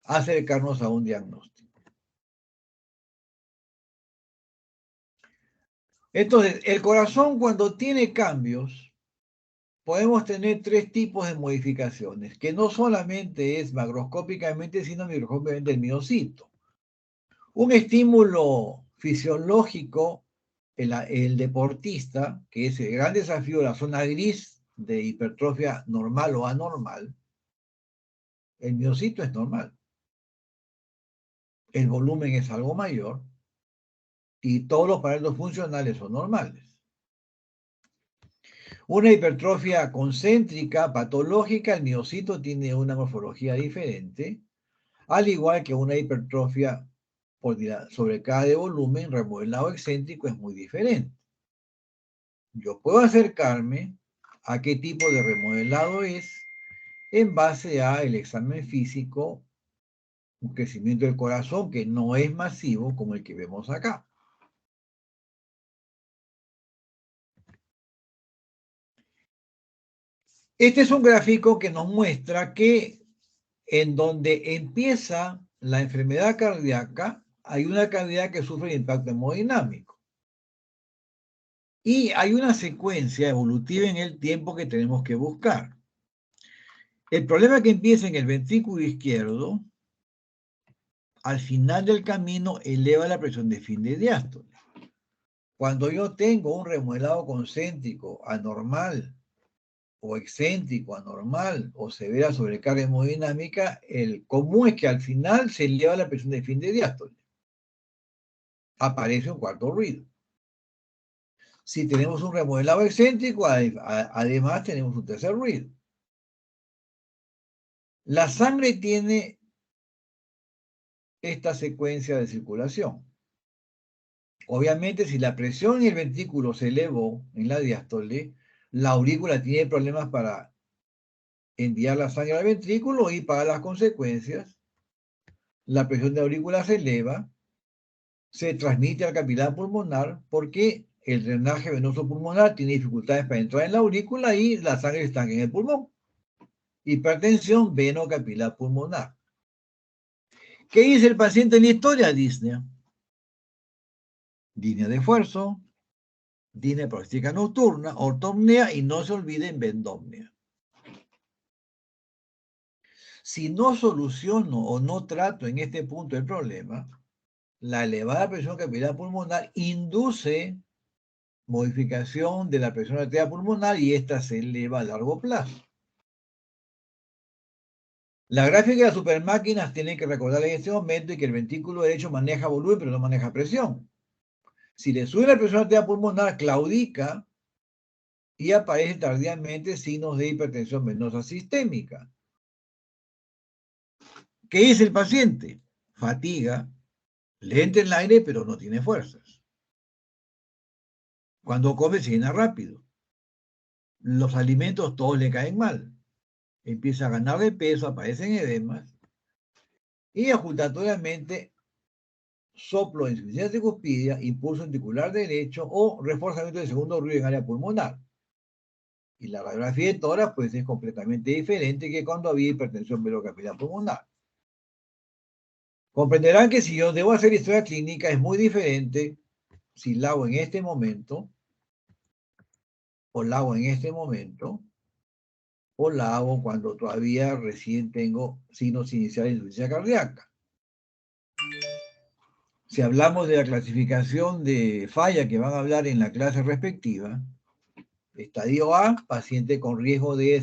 acercarnos a un diagnóstico. Entonces, el corazón cuando tiene cambios, podemos tener tres tipos de modificaciones, que no solamente es macroscópicamente, sino microscópicamente el miocito. Un estímulo fisiológico, el deportista, que es el gran desafío de la zona gris de hipertrofia normal o anormal, el miocito es normal. El volumen es algo mayor y todos los parámetros funcionales son normales. Una hipertrofia concéntrica patológica, el miocito tiene una morfología diferente, al igual que una hipertrofia por sobrecarga de volumen, remodelado excéntrico es muy diferente. Yo puedo acercarme a qué tipo de remodelado es en base al examen físico, un crecimiento del corazón que no es masivo como el que vemos acá. Este es un gráfico que nos muestra que en donde empieza la enfermedad cardíaca, hay una cantidad que sufre el impacto hemodinámico. Y hay una secuencia evolutiva en el tiempo que tenemos que buscar. El problema que empieza en el ventrículo izquierdo, al final del camino eleva la presión de fin de diástole. Cuando yo tengo un remodelado concéntrico anormal o excéntrico anormal o severa sobrecarga hemodinámica, el común es que al final se eleva la presión de fin de diástole. Aparece un cuarto ruido. Si tenemos un remodelado excéntrico, además tenemos un tercer ruido. La sangre tiene esta secuencia de circulación. Obviamente, si la presión en el ventrículo se elevó en la diástole, la aurícula tiene problemas para enviar la sangre al ventrículo y para las consecuencias, la presión de aurícula se eleva, se transmite al capilar pulmonar porque el drenaje venoso pulmonar tiene dificultades para entrar en la aurícula y la sangre está en el pulmón. Hipertensión veno-capilar pulmonar. ¿Qué dice el paciente en la historia? Disnea. Disnea de esfuerzo, disnea paroxística nocturna, ortopnea y no se olviden bendomnia. Si no soluciono o no trato en este punto el problema, la elevada presión capilar pulmonar induce modificación de la presión arterial pulmonar y esta se eleva a largo plazo. La gráfica de las supermáquinas tienen que recordar en este momento que el ventrículo derecho maneja volumen pero no maneja presión. Si le sube la presión arterial pulmonar, claudica y aparecen tardíamente signos de hipertensión venosa sistémica. ¿Qué dice el paciente? Fatiga, le entra el aire pero no tiene fuerzas. Cuando come se llena rápido. Los alimentos todos le caen mal. Empieza a ganar de peso, aparecen edemas y ajuntatoriamente soplo de insuficiencia cuspidia, impulso ventricular derecho o reforzamiento del segundo ruido en área pulmonar. Y la radiografía de tórax pues es completamente diferente que cuando había hipertensión velocapilar pulmonar. Comprenderán que si yo debo hacer historia clínica es muy diferente si la hago en este momento o la hago en este momento o la hago cuando todavía recién tengo signos iniciales de insuficiencia cardíaca. Si hablamos de la clasificación de falla que van a hablar en la clase respectiva, estadio A, paciente con riesgo de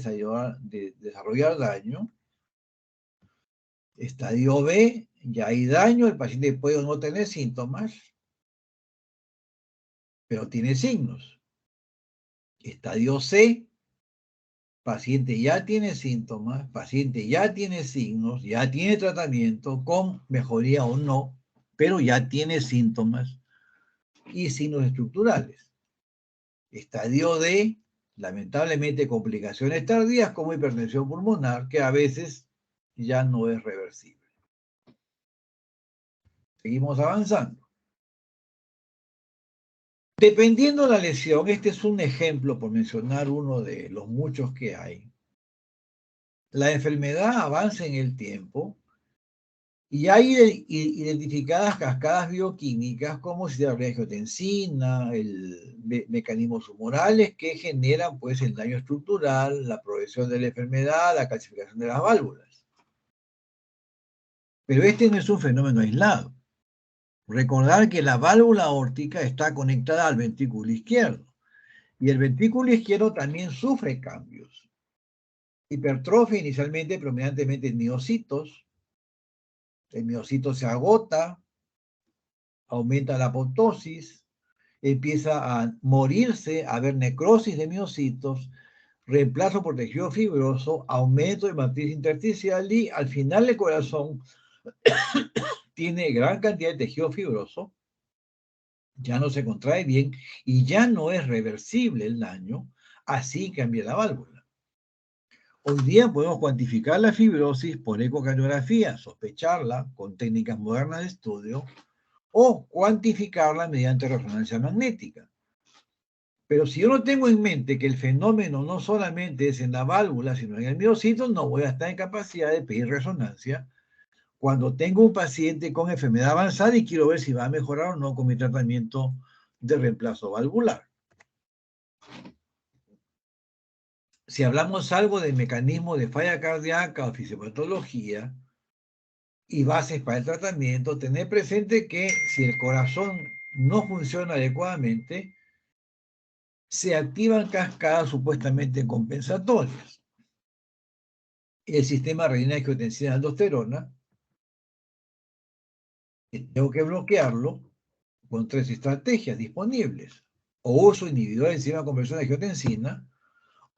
desarrollar daño. Estadio B, ya hay daño, el paciente puede no tener síntomas, pero tiene signos. Estadio C, paciente ya tiene síntomas, paciente ya tiene signos, ya tiene tratamiento, con mejoría o no, pero ya tiene síntomas y signos estructurales. Estadio D, lamentablemente complicaciones tardías como hipertensión pulmonar, que a veces ya no es reversible. Seguimos avanzando. Dependiendo de la lesión, este es un ejemplo, por mencionar uno de los muchos que hay. La enfermedad avanza en el tiempo y hay identificadas cascadas bioquímicas como si la angiotensina, mecanismos humorales que generan pues el daño estructural, la progresión de la enfermedad, la calcificación de las válvulas. Pero este no es un fenómeno aislado. Recordar que la válvula aórtica está conectada al ventrículo izquierdo y el ventrículo izquierdo también sufre cambios. Hipertrofia inicialmente predominantemente en miocitos, el miocito se agota, aumenta la apoptosis, empieza a morirse, a haber necrosis de miocitos, reemplazo por tejido fibroso, aumento de matriz intersticial y al final el corazón tiene gran cantidad de tejido fibroso, ya no se contrae bien y ya no es reversible el daño, así cambia la válvula. Hoy día podemos cuantificar la fibrosis por ecocardiografía, sospecharla con técnicas modernas de estudio o cuantificarla mediante resonancia magnética. Pero si yo no tengo en mente que el fenómeno no solamente es en la válvula, sino en el miocito, no voy a estar en capacidad de pedir resonancia cuando tengo un paciente con enfermedad avanzada y quiero ver si va a mejorar o no con mi tratamiento de reemplazo valvular. Si hablamos algo de mecanismo de falla cardíaca o fisiopatología y bases para el tratamiento, tener presente que si el corazón no funciona adecuadamente, se activan cascadas supuestamente compensatorias. El sistema renina-angiotensina-aldosterona, tengo que bloquearlo con 3 estrategias disponibles. O uso inhibidor de enzima conversión de angiotensina,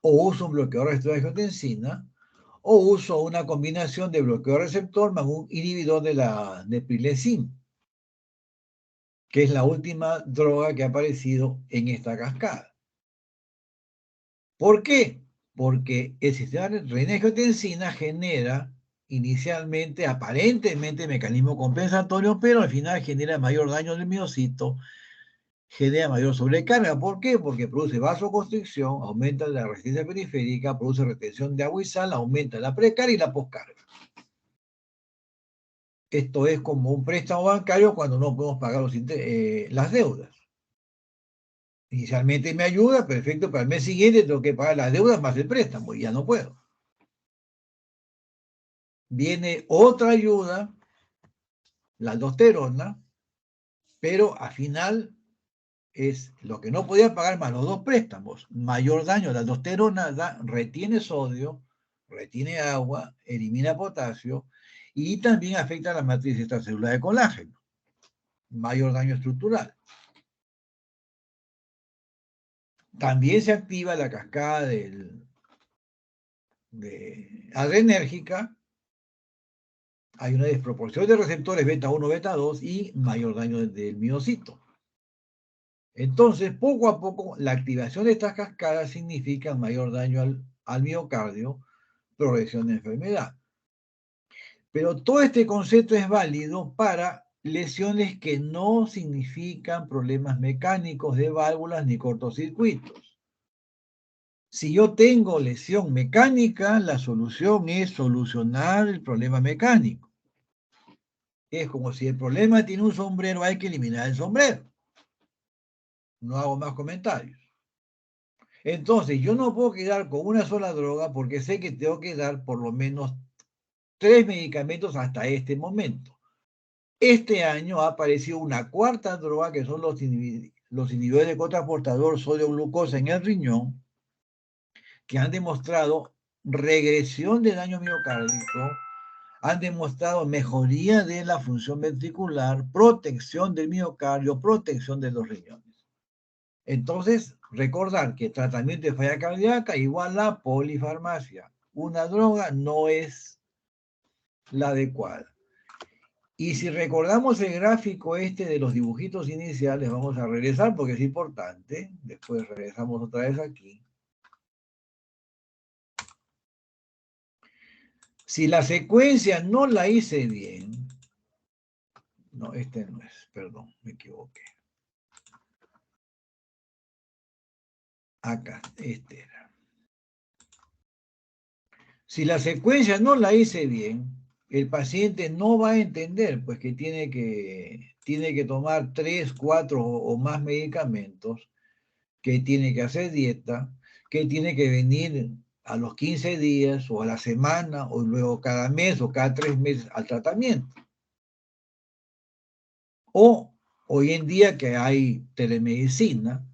o uso un bloqueador receptor de angiotensina, o uso una combinación de bloqueador receptor más un inhibidor de prilesina, que es la última droga que ha aparecido en esta cascada. ¿Por qué? Porque el sistema renina-angiotensina genera inicialmente, aparentemente, mecanismo compensatorio, pero al final genera mayor daño del miocito, genera mayor sobrecarga. ¿Por qué? Porque produce vasoconstricción, aumenta la resistencia periférica, produce retención de agua y sal, aumenta la precarga y la poscarga. Esto es como un préstamo bancario cuando no podemos pagar las deudas. Inicialmente me ayuda, perfecto, para el mes siguiente tengo que pagar las deudas más el préstamo y ya no puedo. Viene otra ayuda, la aldosterona, pero al final es lo que no podía pagar más los 2 préstamos. Mayor daño, la aldosterona retiene sodio, retiene agua, elimina potasio y también afecta a la matriz extracelular de colágeno. Mayor daño estructural. También se activa la cascada adrenérgica. Hay una desproporción de receptores beta 1, beta 2 y mayor daño del miocito. Entonces, poco a poco, la activación de estas cascadas significa mayor daño al miocardio, progresión de enfermedad. Pero todo este concepto es válido para lesiones que no significan problemas mecánicos de válvulas ni cortocircuitos. Si yo tengo lesión mecánica, la solución es solucionar el problema mecánico. Es como si el problema tiene un sombrero, hay que eliminar el sombrero. No hago más comentarios. Entonces, yo no puedo quedar con una sola droga porque sé que tengo que dar por lo menos 3 medicamentos hasta este momento. Este año ha aparecido una 4ª droga que son los inhibidores de cotransportador sodio-glucosa en el riñón, que han demostrado regresión de daño miocárdico, han demostrado mejoría de la función ventricular, protección del miocardio, protección de los riñones. Entonces, recordar que tratamiento de falla cardíaca igual a polifarmacia. Una droga no es la adecuada. Y si recordamos el gráfico este de los dibujitos iniciales, vamos a regresar porque es importante. Después regresamos otra vez aquí. Si la secuencia no la hice bien, no, este no es, perdón, me equivoqué. Acá, este era. Si la secuencia no la hice bien, el paciente no va a entender pues que tiene que tomar 3, 4 o más medicamentos, que tiene que hacer dieta, que tiene que venir a los 15 días o a la semana o luego cada mes o cada 3 meses al tratamiento. O hoy en día que hay telemedicina,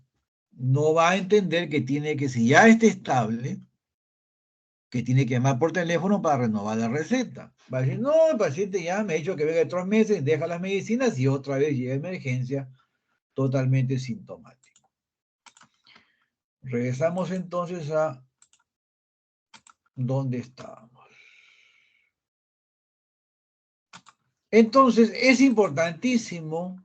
no va a entender que tiene que, si ya está estable, que tiene que llamar por teléfono para renovar la receta. Va a decir, no, el paciente ya me ha dicho que venga 3 meses, deja las medicinas y otra vez llega a emergencia totalmente sintomático. Regresamos entonces a donde estábamos. Entonces, es importantísimo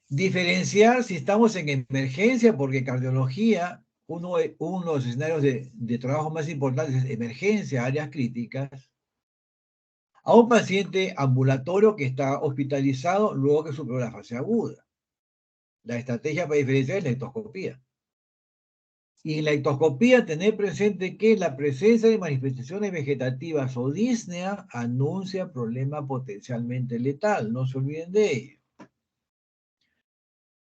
diferenciar si estamos en emergencia, porque cardiología, uno de los escenarios de trabajo más importantes es emergencia, áreas críticas, a un paciente ambulatorio que está hospitalizado luego que superó la fase aguda. La estrategia para diferenciar es la ectoscopía. Y en la ectoscopía tener presente que la presencia de manifestaciones vegetativas o disnea anuncia problema potencialmente letal. No se olviden de ello.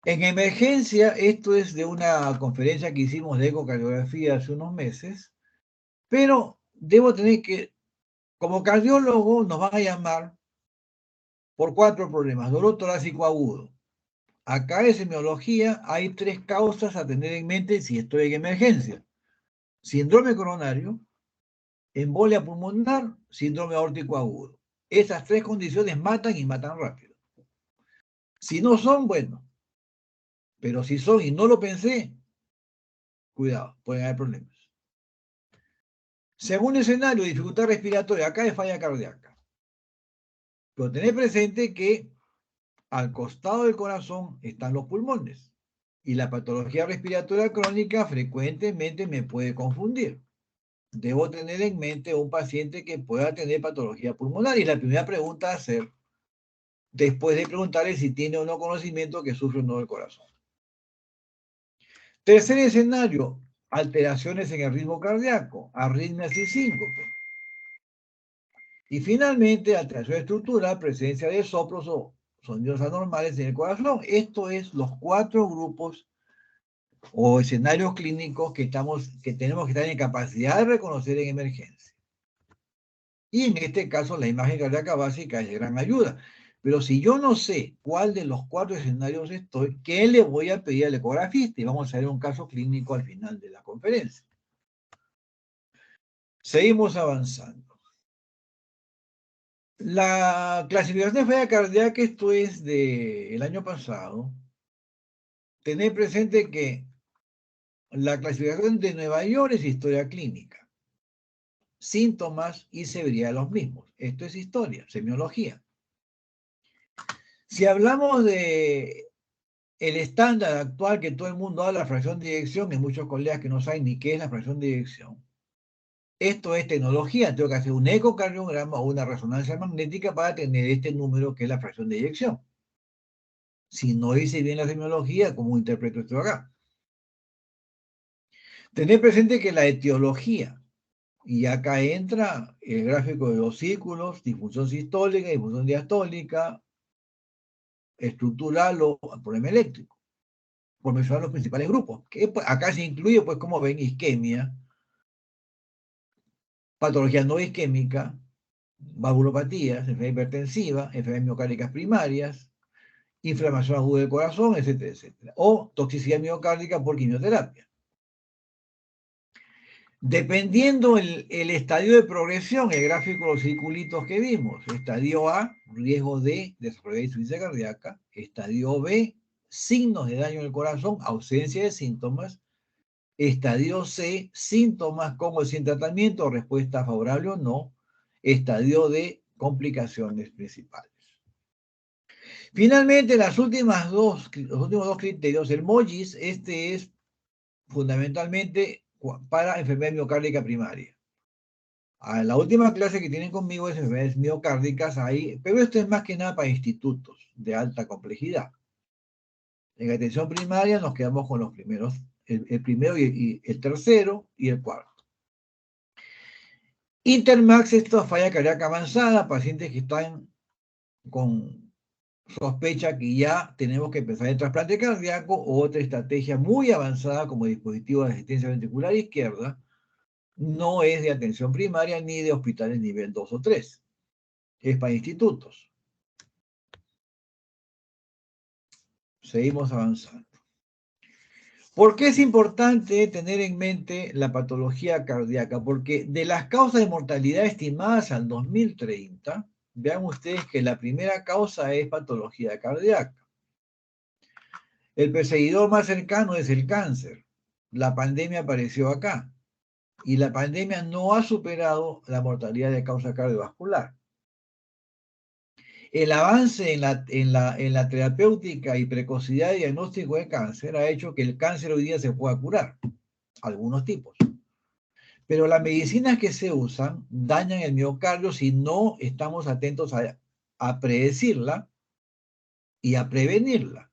En emergencia, esto es de una conferencia que hicimos de ecocardiografía hace unos meses, pero debo tener que, como cardiólogo, nos van a llamar por 4 problemas. Dolor torácico agudo. Acá en semiología hay 3 causas a tener en mente si estoy en emergencia. Síndrome coronario, embolia pulmonar, síndrome aórtico agudo. Esas 3 condiciones matan y matan rápido. Si no son, bueno, pero si son y no lo pensé, cuidado, pueden haber problemas. Segundo escenario, dificultad respiratoria, acá es falla cardíaca. Pero tener presente que al costado del corazón están los pulmones. Y la patología respiratoria crónica frecuentemente me puede confundir. Debo tener en mente un paciente que pueda tener patología pulmonar. Y la primera pregunta a hacer, después de preguntarle si tiene o no conocimiento que sufre o no del corazón. Tercer escenario, alteraciones en el ritmo cardíaco, arritmias y síncope. Y finalmente, alteración estructural, presencia de soplos o sonidos anormales en el corazón. Esto es los 4 grupos o escenarios clínicos que tenemos que estar en capacidad de reconocer en emergencia. Y en este caso, la imagen cardíaca básica es de gran ayuda. Pero si yo no sé cuál de los 4 escenarios estoy, ¿qué le voy a pedir al ecografista? Y vamos a ver un caso clínico al final de la conferencia. Seguimos avanzando. La clasificación de falla cardíaca, esto es del año pasado. Tener presente que la clasificación de Nueva York es historia clínica. Síntomas y severidad los mismos. Esto es historia, semiología. Si hablamos de el estándar actual que todo el mundo habla, la fracción de eyección, hay muchos colegas que no saben ni qué es la fracción de eyección. Esto es tecnología, tengo que hacer un ecocardiograma o una resonancia magnética para tener este número que es la fracción de eyección. Si no hice bien la semiología, ¿cómo interpreto esto acá? Tener presente que la etiología, y acá entra el gráfico de los círculos, disfunción sistólica, disfunción diastólica, estructural o problema eléctrico, por mencionar los principales grupos. Que acá se incluye, pues, como ven, isquemia, patología no isquémica, valvulopatías, enfermedad hipertensiva, enfermedades miocárdicas primarias, inflamación aguda del corazón, etcétera, etcétera. O toxicidad miocárdica por quimioterapia. Dependiendo el estadio de progresión, el gráfico de los circulitos que vimos, estadio A, riesgo de desarrollar insuficiencia cardíaca, estadio B, signos de daño en el corazón, ausencia de síntomas. Estadio C, síntomas como sin tratamiento, respuesta favorable o no. Estadio D, complicaciones principales. Finalmente, los últimos dos criterios, el MOGIS, este es fundamentalmente para enfermedad miocárdica primaria. La última clase que tienen conmigo es enfermedades miocárdicas ahí, pero esto es más que nada para institutos de alta complejidad. En atención primaria nos quedamos con los primeros, el primero y el tercero y el cuarto. Intermax, esto es falla cardíaca avanzada, pacientes que están con sospecha que ya tenemos que pensar en trasplante cardíaco o otra estrategia muy avanzada como dispositivo de asistencia ventricular izquierda. No es de atención primaria ni de hospitales nivel 2 o 3. Es para institutos. Seguimos avanzando. ¿Por qué es importante tener en mente la patología cardíaca? Porque de las causas de mortalidad estimadas al 2030, vean ustedes que la primera causa es patología cardíaca. El perseguidor más cercano es el cáncer. La pandemia apareció acá. Y la pandemia no ha superado la mortalidad de causa cardiovascular. El avance en la terapéutica y precocidad de diagnóstico de cáncer ha hecho que el cáncer hoy día se pueda curar, algunos tipos. Pero las medicinas que se usan dañan el miocardio si no estamos atentos a predecirla y a prevenirla.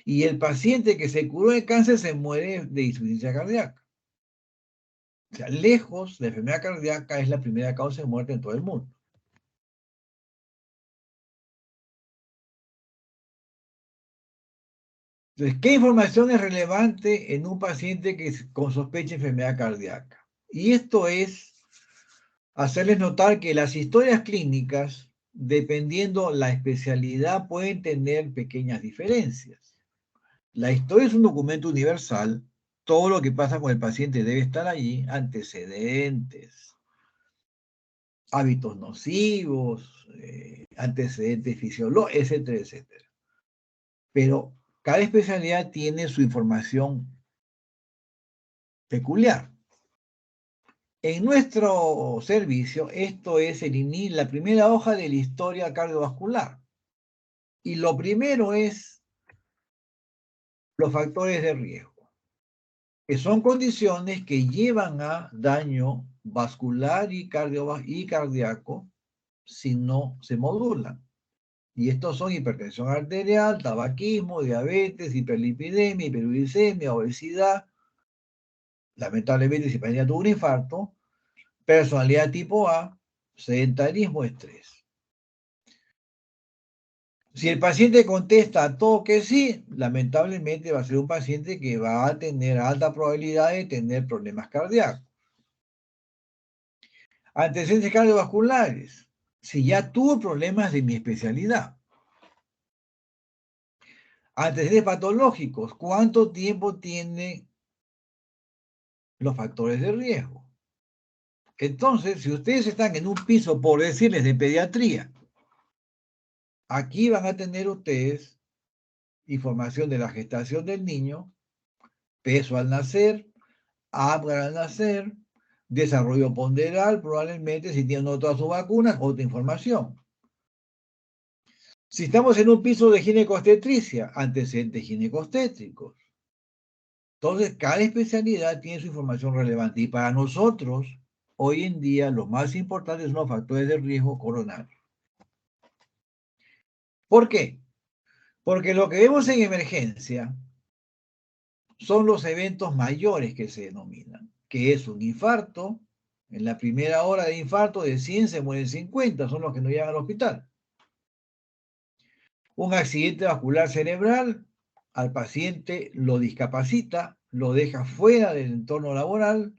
Y el paciente que se curó de cáncer se muere de insuficiencia cardíaca. O sea, lejos, la enfermedad cardíaca es la primera causa de muerte en todo el mundo. Entonces, ¿qué información es relevante en un paciente con sospecha de enfermedad cardíaca? Y esto es hacerles notar que las historias clínicas, dependiendo la especialidad, pueden tener pequeñas diferencias. La historia es un documento universal. Todo lo que pasa con el paciente debe estar allí: antecedentes, hábitos nocivos, antecedentes fisiológicos, etcétera, etcétera. Pero cada especialidad tiene su información peculiar. En nuestro servicio, esto es la primera hoja de la historia cardiovascular. Y lo primero es los factores de riesgo, que son condiciones que llevan a daño vascular y cardíaco si no se modulan. Y estos son hipertensión arterial, tabaquismo, diabetes, hiperlipidemia, hiperuricemia, obesidad. Lamentablemente, si paciente tuvo un infarto, personalidad tipo A, sedentarismo, estrés. Si el paciente contesta a todo que sí, lamentablemente va a ser un paciente que va a tener alta probabilidad de tener problemas cardíacos. Antecedentes cardiovasculares. Si ya tuvo problemas de mi especialidad. Antecedentes patológicos. ¿Cuánto tiempo tiene los factores de riesgo? Entonces, si ustedes están en un piso, por decirles, de pediatría, aquí van a tener ustedes información de la gestación del niño, peso al nacer, hambre al nacer, desarrollo ponderal, probablemente si tienen otras vacunas, otra información. Si estamos en un piso de ginecobstetricia, antecedentes ginecobstétricos. Entonces, cada especialidad tiene su información relevante. Y para nosotros, hoy en día, lo más importante son los factores de riesgo coronarios. ¿Por qué? Porque lo que vemos en emergencia son los eventos mayores que se denominan, que es un infarto. En la primera hora de infarto de 100 se mueren 50, son los que no llegan al hospital. Un accidente vascular cerebral, al paciente lo discapacita, lo deja fuera del entorno laboral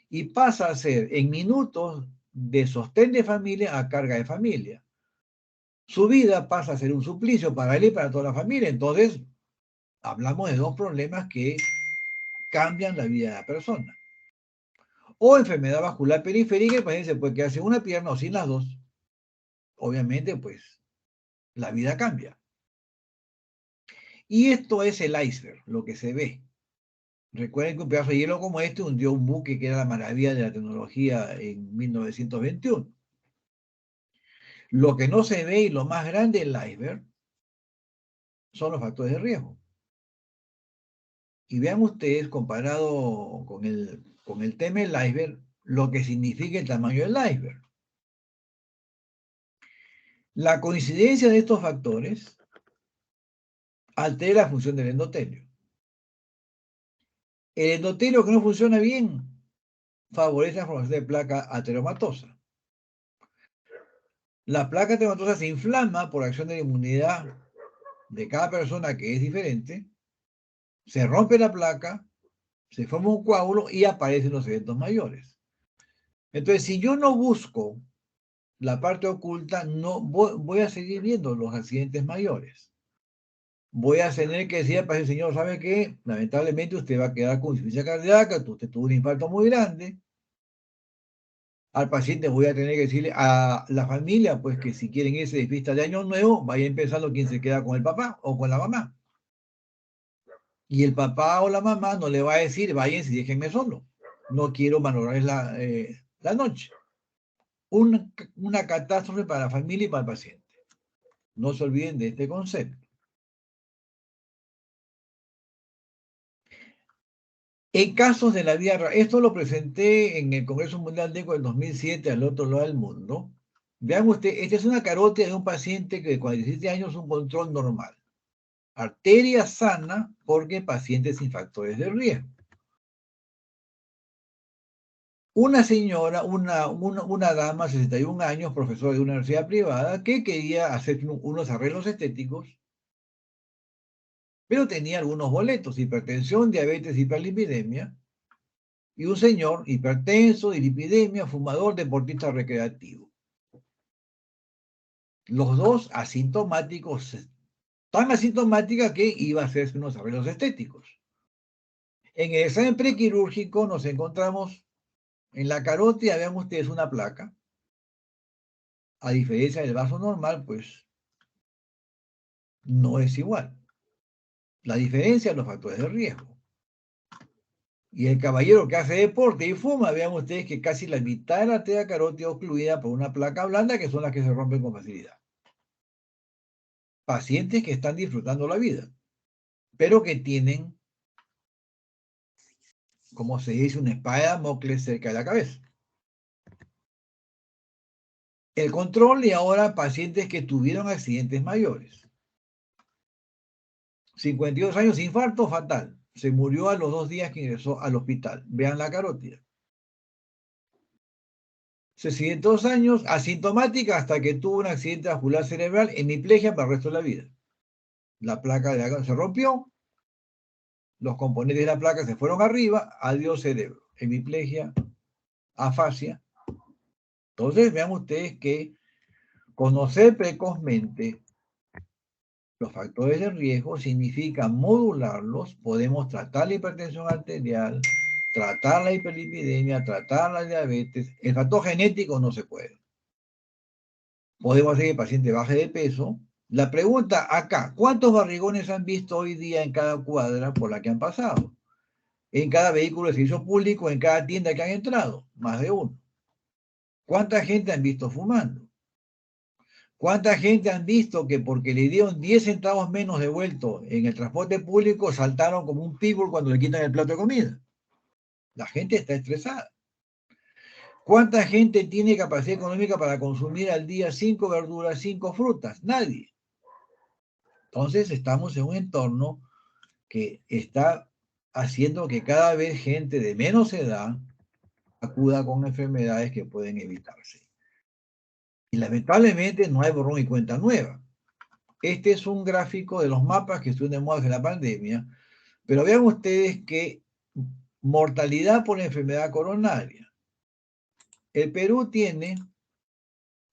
y pasa a ser en minutos de sostén de familia a carga de familia. Su vida pasa a ser un suplicio para él y para toda la familia. Entonces, hablamos de dos problemas que cambian la vida de la persona. O enfermedad vascular periférica, el paciente se puede quedar sin una pierna o sin las dos. Obviamente, pues, la vida cambia. Y esto es el iceberg, lo que se ve. Recuerden que un pedazo de hielo como este hundió un buque que era la maravilla de la tecnología en 1921. Lo que no se ve y lo más grande del iceberg son los factores de riesgo. Y vean ustedes, comparado con el tema del iceberg, lo que significa el tamaño del iceberg. La coincidencia de estos factores altera la función del endotelio. El endotelio que no funciona bien favorece la formación de placa ateromatosa. La placa ateromatosa se inflama por acción de la inmunidad de cada persona, que es diferente, se rompe la placa, se forma un coágulo y aparecen los eventos mayores. Entonces, si yo no busco la parte oculta, no voy a seguir viendo los accidentes mayores. Voy a tener que decir al paciente, señor, ¿sabe qué? Lamentablemente usted va a quedar con insuficiencia cardíaca, usted tuvo un infarto muy grande. Al paciente voy a tener que decirle a la familia, pues, que si quieren irse de fiesta de año nuevo, vayan pensando quién se queda con el papá o con la mamá. Y el papá o la mamá no le va a decir, váyanse y déjenme solo. No quiero malograr la noche. Una catástrofe para la familia y para el paciente. No se olviden de este concepto. En casos de la vida real, esto lo presenté en el Congreso Mundial de ECO del 2007 al otro lado del mundo. Vean ustedes, esta es una carótida de un paciente que de 47 años, un control normal. Arteria sana porque paciente sin factores de riesgo. Una señora, una dama, 61 años, profesora de una universidad privada, que quería hacer unos arreglos estéticos, pero tenía algunos boletos: hipertensión, diabetes, hiperlipidemia, y un señor hipertenso, dislipidemia, fumador, deportista recreativo. Los dos asintomáticos, tan asintomática que iba a hacerse unos arreglos estéticos. En el examen prequirúrgico nos encontramos en la carótida, vean ustedes, una placa. A diferencia del vaso normal, pues no es igual. La diferencia es los factores de riesgo. Y el caballero que hace deporte y fuma, vean ustedes que casi la mitad de la arteria carótida ocluida por una placa blanda, que son las que se rompen con facilidad. Pacientes que están disfrutando la vida, pero que tienen, como se dice, una espada de Damocles cerca de la cabeza. El control, y ahora pacientes que tuvieron accidentes mayores. 52 años, infarto fatal. Se murió a los 2 días que ingresó al hospital. Vean la carótida. 62 años, asintomática hasta que tuvo un accidente vascular cerebral, hemiplegia para el resto de la vida. La placa de la se rompió, los componentes de la placa se fueron arriba, adiós cerebro. Hemiplegia, afasia. Entonces, vean ustedes que conocer precozmente los factores de riesgo significa modularlos. Podemos tratar la hipertensión arterial, tratar la hiperlipidemia, tratar la diabetes. El factor genético no se puede. Podemos hacer que el paciente baje de peso. La pregunta acá, ¿cuántos barrigones han visto hoy día en cada cuadra por la que han pasado? En cada vehículo de servicio público, en cada tienda que han entrado, más de uno. ¿Cuánta gente han visto fumando? ¿Cuánta gente han visto que porque le dieron 10 centavos menos devuelto en el transporte público, saltaron como un pitbull cuando le quitan el plato de comida? La gente está estresada. ¿Cuánta gente tiene capacidad económica para consumir al día 5 verduras, 5 frutas? Nadie. Entonces estamos en un entorno que está haciendo que cada vez gente de menos edad acuda con enfermedades que pueden evitarse. Y lamentablemente no hay borrón y cuenta nueva. Este es un gráfico de los mapas que estuvieron de moda en la pandemia, pero vean ustedes que mortalidad por enfermedad coronaria. El Perú tiene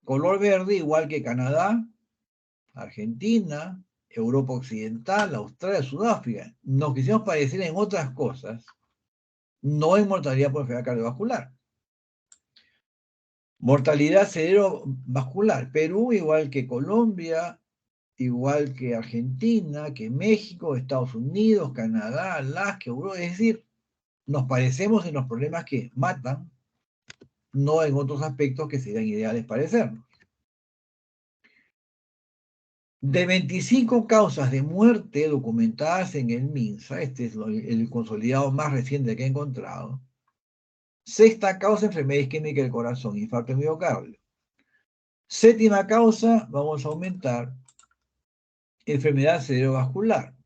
color verde igual que Canadá, Argentina, Europa Occidental, Australia, Sudáfrica. Nos quisimos parecer en otras cosas, no en mortalidad por enfermedad cardiovascular. Mortalidad cerebrovascular. Perú igual que Colombia, igual que Argentina, que México, Estados Unidos, Canadá, Alaska, Europa. Es decir, nos parecemos en los problemas que matan, no en otros aspectos que serían ideales parecernos. De 25 causas de muerte documentadas en el MINSA, este es el consolidado más reciente que he encontrado, sexta causa, enfermedad isquémica del corazón, infarto de miocardio. Séptima causa, vamos a aumentar, enfermedad cerebrovascular.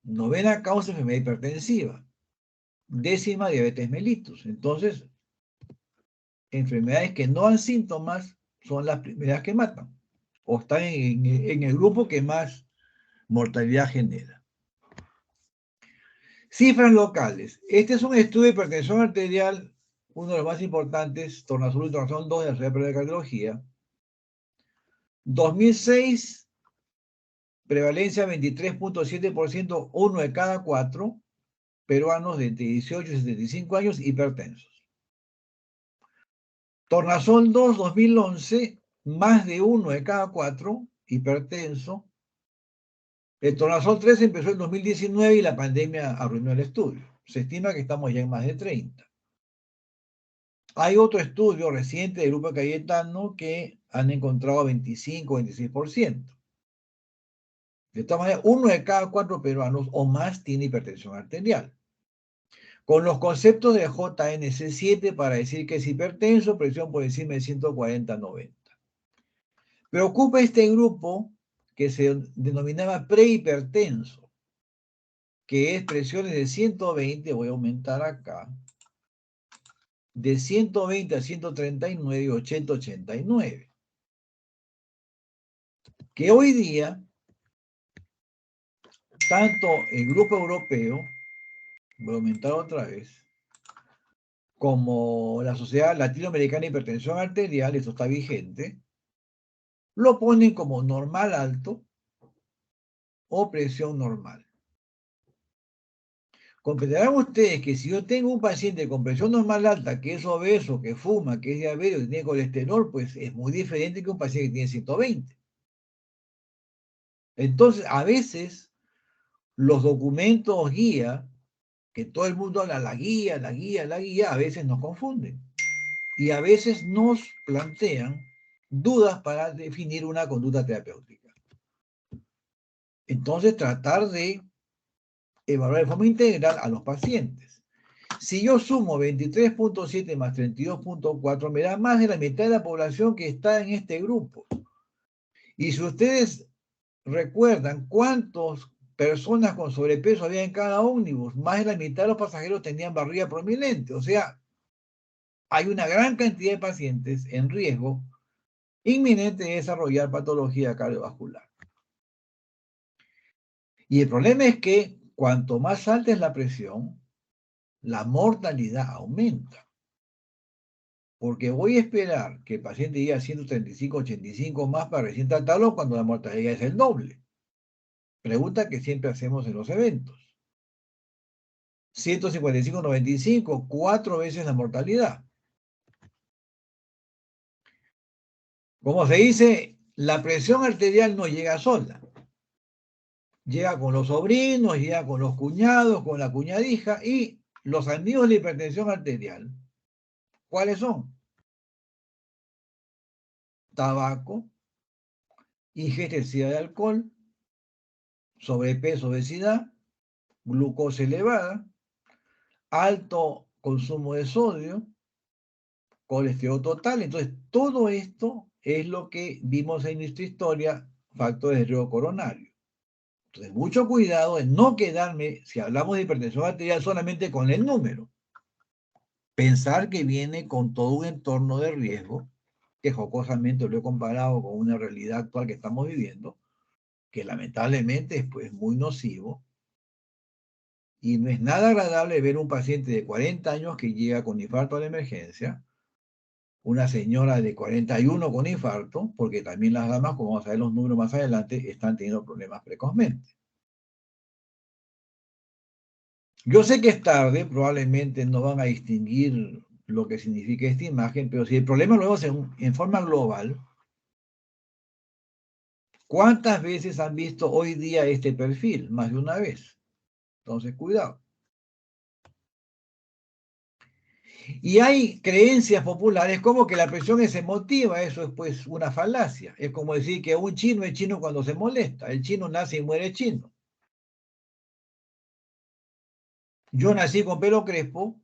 Novena causa, enfermedad hipertensiva. Décima, diabetes mellitus. Entonces, enfermedades que no dan síntomas son las primeras que matan, o están en el grupo que más mortalidad genera. Cifras locales. Este es un estudio de hipertensión arterial, uno de los más importantes, tornasol y tornasol 2 de la Sociedad de Cardiología. 2006, prevalencia 23.7%, 1 de cada 4 peruanos de entre 18 y 75 años hipertensos. Tornasol 2, 2011, más de 1 de cada 4 hipertenso. El tornasol 3 empezó en 2019 y la pandemia arruinó el estudio. Se estima que estamos ya en más de 30. Hay otro estudio reciente del grupo Cayetano que han encontrado 25, 26%. De todas maneras, 1 de cada 4 peruanos o más tiene hipertensión arterial. Con los conceptos de JNC7 para decir que es hipertenso, presión por encima de 140/90. Preocupa este grupo que se denominaba prehipertenso, que es presiones de 120, voy a aumentar acá, de 120 a 139 y 80 a 89. Que hoy día, tanto el grupo europeo, voy a aumentar otra vez, como la Sociedad Latinoamericana de Hipertensión Arterial, esto está vigente, lo ponen como normal alto o presión normal. Comprenderán ustedes que si yo tengo un paciente con presión normal alta, que es obeso, que fuma, que es diabético, que tiene colesterol, pues es muy diferente que un paciente que tiene 120. Entonces, a veces, los documentos guía, que todo el mundo habla, la guía, a veces nos confunden. Y a veces nos plantean dudas para definir una conducta terapéutica. Entonces, tratar de evaluar de forma integral a los pacientes. Si yo sumo 23.7 más 32.4, me da más de la mitad de la población que está en este grupo. Y si ustedes recuerdan cuántas personas con sobrepeso había en cada ómnibus, más de la mitad de los pasajeros tenían barriga prominente. O sea, hay una gran cantidad de pacientes en riesgo inminente de desarrollar patología cardiovascular. Y el problema es que cuanto más alta es la presión, la mortalidad aumenta. Porque voy a esperar que el paciente llegue a 135, 85 más para recién tratarlo cuando la mortalidad es el doble. Pregunta que siempre hacemos en los eventos. 155, 95, 4 veces la mortalidad. Como se dice, la presión arterial no llega sola. Llega con los sobrinos, llega con los cuñados, con la cuñadija y los amigos de la hipertensión arterial. ¿Cuáles son? Tabaco, ingesta excesiva de alcohol, sobrepeso, obesidad, glucosa elevada, alto consumo de sodio, colesterol total. Entonces, todo esto es lo que vimos en nuestra historia, factores de riesgo coronario. Entonces, mucho cuidado en no quedarme, si hablamos de hipertensión arterial, solamente con el número. Pensar que viene con todo un entorno de riesgo, que jocosamente lo he comparado con una realidad actual que estamos viviendo, que lamentablemente es pues muy nocivo. Y no es nada agradable ver un paciente de 40 años que llega con infarto a la emergencia, una señora de 41 con infarto, porque también las damas, como vamos a ver los números más adelante, están teniendo problemas precozmente. Yo sé que es tarde, probablemente no van a distinguir lo que significa esta imagen, pero si el problema lo vemos en forma global, ¿Cuántas veces han visto hoy día este perfil? Más de una vez. Entonces, cuidado. Y hay creencias populares como que la presión es emotiva, eso es pues una falacia. Es como decir que un chino es chino cuando se molesta. El chino nace y muere chino. Yo nací con pelo crespo,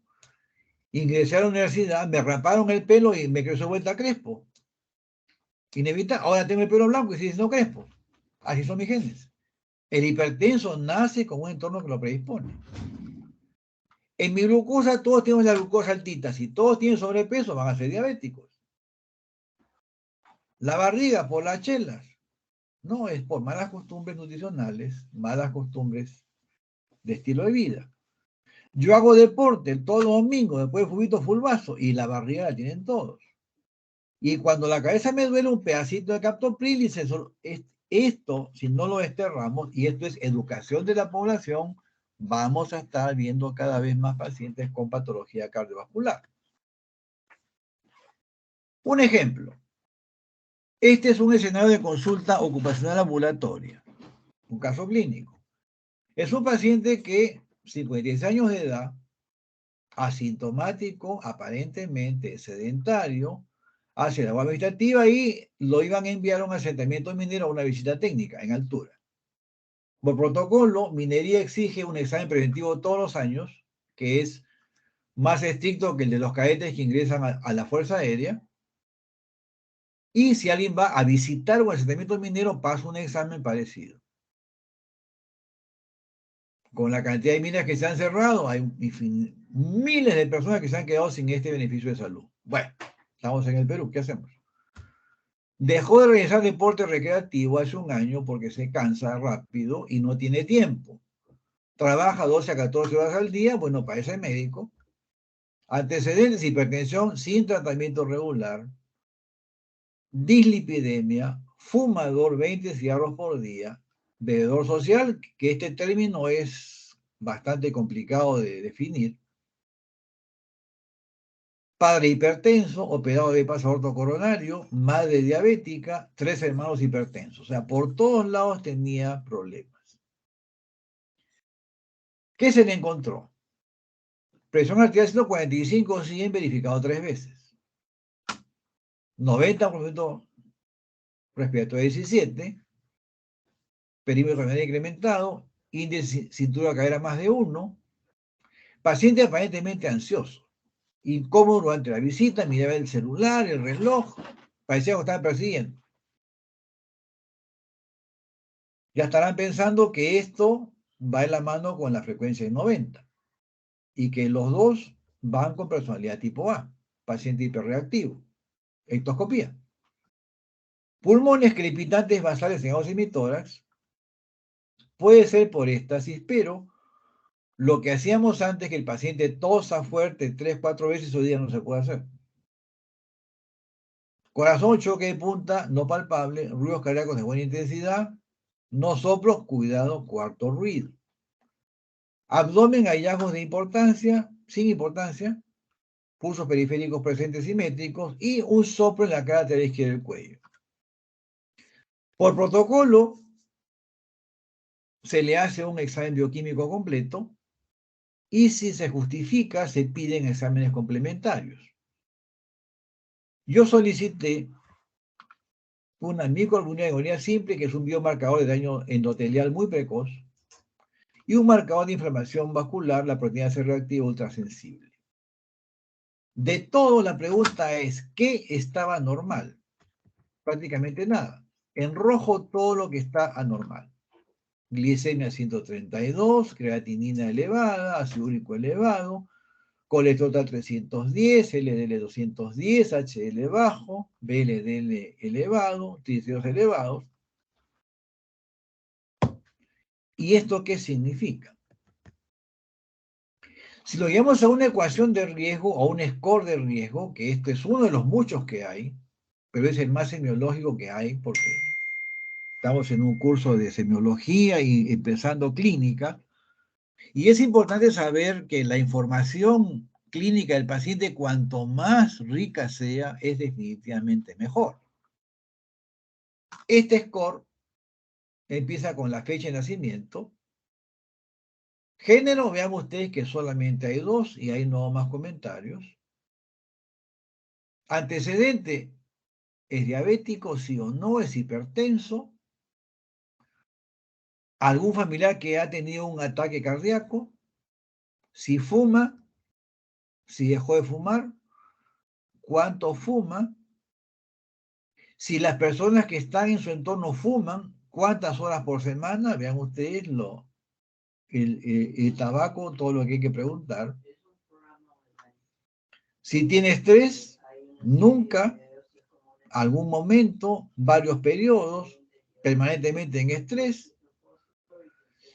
ingresé a la universidad, me raparon el pelo y me creció vuelta crespo. Inevitable. Ahora tengo el pelo blanco y sigue siendo crespo. Así son mis genes. El hipertenso nace con un entorno que lo predispone. En mi glucosa todos tienen la glucosa altita. Si todos tienen sobrepeso van a ser diabéticos. La barriga por las chelas. No, es por malas costumbres nutricionales, malas costumbres de estilo de vida. Yo hago deporte todos los domingos, después de fubito fulvazo, y la barriga la tienen todos. Y cuando la cabeza me duele, un pedacito de captopril, y esto, si no lo desterramos, y esto es educación de la población, vamos a estar viendo cada vez más pacientes con patología cardiovascular. Un ejemplo. Este es un escenario de consulta ocupacional ambulatoria, un caso clínico. Es un paciente que, 56 años de edad, asintomático, aparentemente sedentario, hace la labor administrativa y lo iban a enviar a un asentamiento minero a una visita técnica en altura. Por protocolo, minería exige un examen preventivo todos los años, que es más estricto que el de los cadetes que ingresan a la Fuerza Aérea. Y si alguien va a visitar un asentamiento minero, pasa un examen parecido. Con la cantidad de minas que se han cerrado, hay miles de personas que se han quedado sin este beneficio de salud. Bueno, estamos en el Perú, ¿qué hacemos? Dejó de realizar deporte recreativo hace un año porque se cansa rápido y no tiene tiempo. Trabaja 12 a 14 horas al día, bueno, parece médico. Antecedentes, hipertensión sin tratamiento regular, dislipidemia, fumador 20 cigarros por día, bebedor social, que este término es bastante complicado de definir, padre hipertenso, operado de pasaporte coronario, madre diabética, 3 hermanos hipertensos. O sea, por todos lados tenía problemas. ¿Qué se le encontró? Presión arterial 145, 100, verificado 3 veces. 90% respiratorio 17, perímetro renal incrementado, índice cintura cadera más de 1, paciente aparentemente ansioso, incómodo durante la visita, miraba el celular, el reloj, parecía que estaba persiguiendo. Ya estarán pensando que esto va en la mano con la frecuencia de 90 y que los dos van con personalidad tipo A, paciente hiperreactivo, ectoscopía. Pulmones crepitantes basales en ositórax, puede ser por éstasis, pero lo que hacíamos antes que el paciente tosa fuerte 3-4 veces hoy día no se puede hacer. Corazón, choque de punta, no palpable, ruidos cardíacos de buena intensidad, no soplos, cuidado, cuarto ruido. Abdomen, hallazgos de importancia, sin importancia, pulsos periféricos presentes simétricos y un soplo en la cara lateral izquierda del cuello. Por protocolo, se le hace un examen bioquímico completo y si se justifica, se piden exámenes complementarios. Yo solicité una microalbuminuria simple, que es un biomarcador de daño endotelial muy precoz, y un marcador de inflamación vascular, la proteína C reactiva ultrasensible. De todo, la pregunta es, ¿qué estaba normal? Prácticamente nada. En rojo todo lo que está anormal. Glicemia 132, creatinina elevada, ácido úrico elevado, colesterol 310, LDL 210, HDL bajo, VLDL elevado, triglicéridos elevados. ¿Y esto qué significa? Si lo llevamos a una ecuación de riesgo o un score de riesgo, que este es uno de los muchos que hay, pero es el más semiológico que hay porque estamos en un curso de semiología y empezando clínica, y es importante saber que la información clínica del paciente, cuanto más rica sea, es definitivamente mejor. Este score empieza con la fecha de nacimiento. Género, veamos ustedes que solamente hay 2 y ahí no más comentarios. Antecedente, ¿es diabético, sí o no? ¿Es hipertenso? ¿Algún familiar que ha tenido un ataque cardíaco? Si fuma, si dejó de fumar, cuánto fuma. Si las personas que están en su entorno fuman, cuántas horas por semana. Vean ustedes el tabaco, todo lo que hay que preguntar. Si tiene estrés, nunca, algún momento, varios periodos, permanentemente en estrés.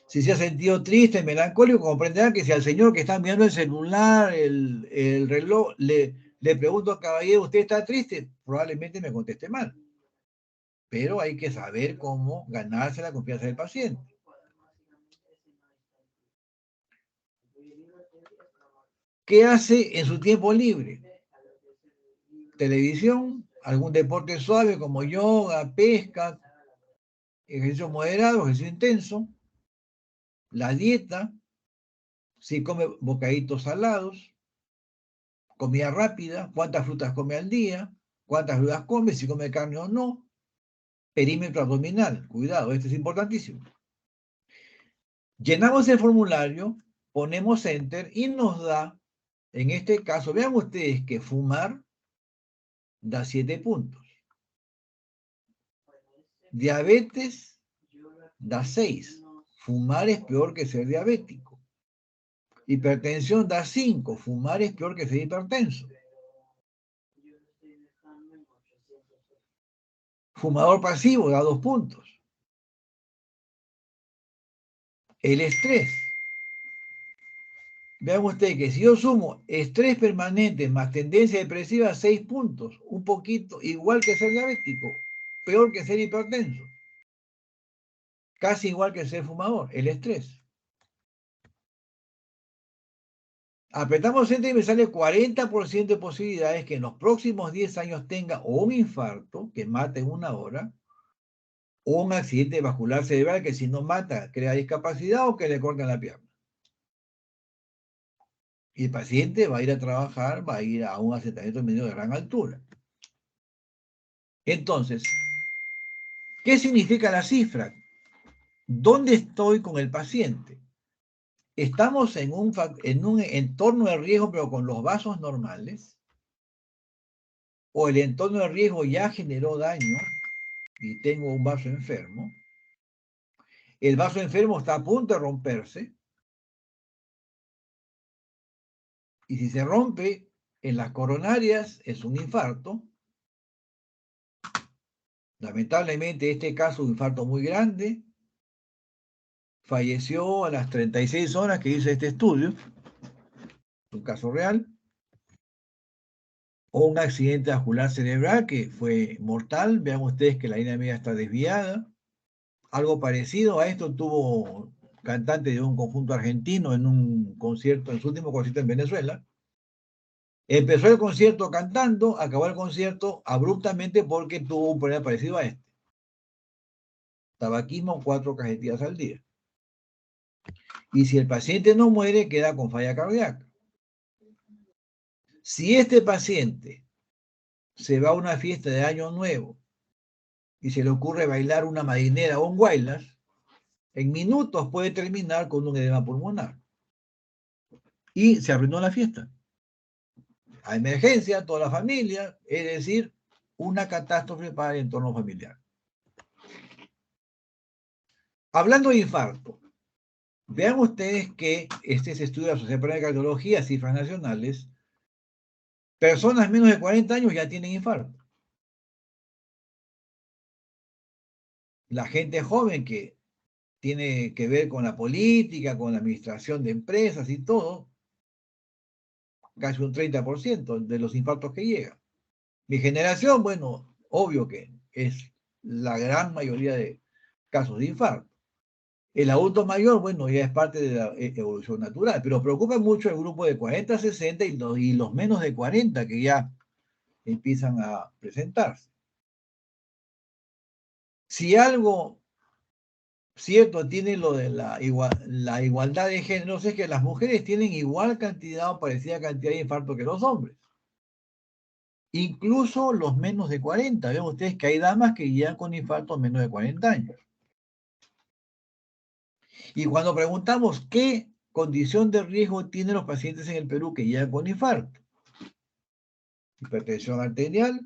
Si se ha sentido triste, melancólico, comprenderán que si al señor que está mirando el celular, el reloj, le pregunto, caballero, ¿usted está triste? Probablemente me conteste mal. Pero hay que saber cómo ganarse la confianza del paciente. ¿Qué hace en su tiempo libre? Televisión, algún deporte suave como yoga, pesca, ejercicio moderado, ejercicio intenso, la dieta, si come bocaditos salados, comida rápida, cuántas frutas come al día, cuántas verduras come, si come carne o no, perímetro abdominal, cuidado, esto es importantísimo. Llenamos el formulario, ponemos enter y nos da, en este caso, vean ustedes que fumar da 7 puntos. Diabetes da 6. Fumar es peor que ser diabético. Hipertensión da 5. Fumar es peor que ser hipertenso. Fumador pasivo da 2 puntos. El estrés. Vean ustedes que si yo sumo estrés permanente más tendencia depresiva, 6 puntos. Un poquito igual que ser diabético. Peor que ser hipertenso. Casi igual que ser fumador. El estrés. Apretamos enter y me sale 40% de posibilidades que en los próximos 10 años tenga o un infarto que mate en 1 hora, o un accidente vascular cerebral que si no mata crea discapacidad o que le cortan la pierna. Y el paciente va a ir a trabajar, va a ir a un asentamiento medio de gran altura. Entonces, ¿qué significa la cifra? ¿Dónde estoy con el paciente? ¿Estamos en un entorno de riesgo pero con los vasos normales? ¿O el entorno de riesgo ya generó daño y tengo un vaso enfermo? El vaso enfermo está a punto de romperse. Y si se rompe en las coronarias, es un infarto. Lamentablemente, este caso, un infarto muy grande, falleció a las 36 horas que hice este estudio, un caso real, o un accidente vascular cerebral que fue mortal. Vean ustedes que la línea media está desviada. Algo parecido a esto tuvo cantante de un conjunto argentino en un concierto, en su último concierto en Venezuela. Empezó el concierto cantando, acabó el concierto abruptamente porque tuvo un problema parecido a este. Tabaquismo 4 cajetillas al día. Y si el paciente no muere, queda con falla cardíaca. Si este paciente se va a una fiesta de Año Nuevo y se le ocurre bailar una marinera o un guaylas, en minutos puede terminar con un edema pulmonar. Y se arruinó la fiesta. A emergencia, toda la familia, es decir, una catástrofe para el entorno familiar. Hablando de infarto, vean ustedes que este se estudia la Sociedad Peruana de Cardiología, cifras nacionales, personas menos de 40 años ya tienen infarto. La gente joven que tiene que ver con la política, con la administración de empresas y todo, casi un 30% de los infartos que llegan. Mi generación, bueno, obvio que es la gran mayoría de casos de infarto. El adulto mayor, bueno, ya es parte de la evolución natural, pero preocupa mucho el grupo de 40 a 60 y los menos de 40 que ya empiezan a presentarse. Si algo cierto, tiene lo de la igualdad de género, es que las mujeres tienen igual cantidad o parecida cantidad de infarto que los hombres. Incluso los menos de 40. Ven ustedes que hay damas que llegan con infarto menos de 40 años. Y cuando preguntamos qué condición de riesgo tienen los pacientes en el Perú que llegan con infarto, hipertensión arterial,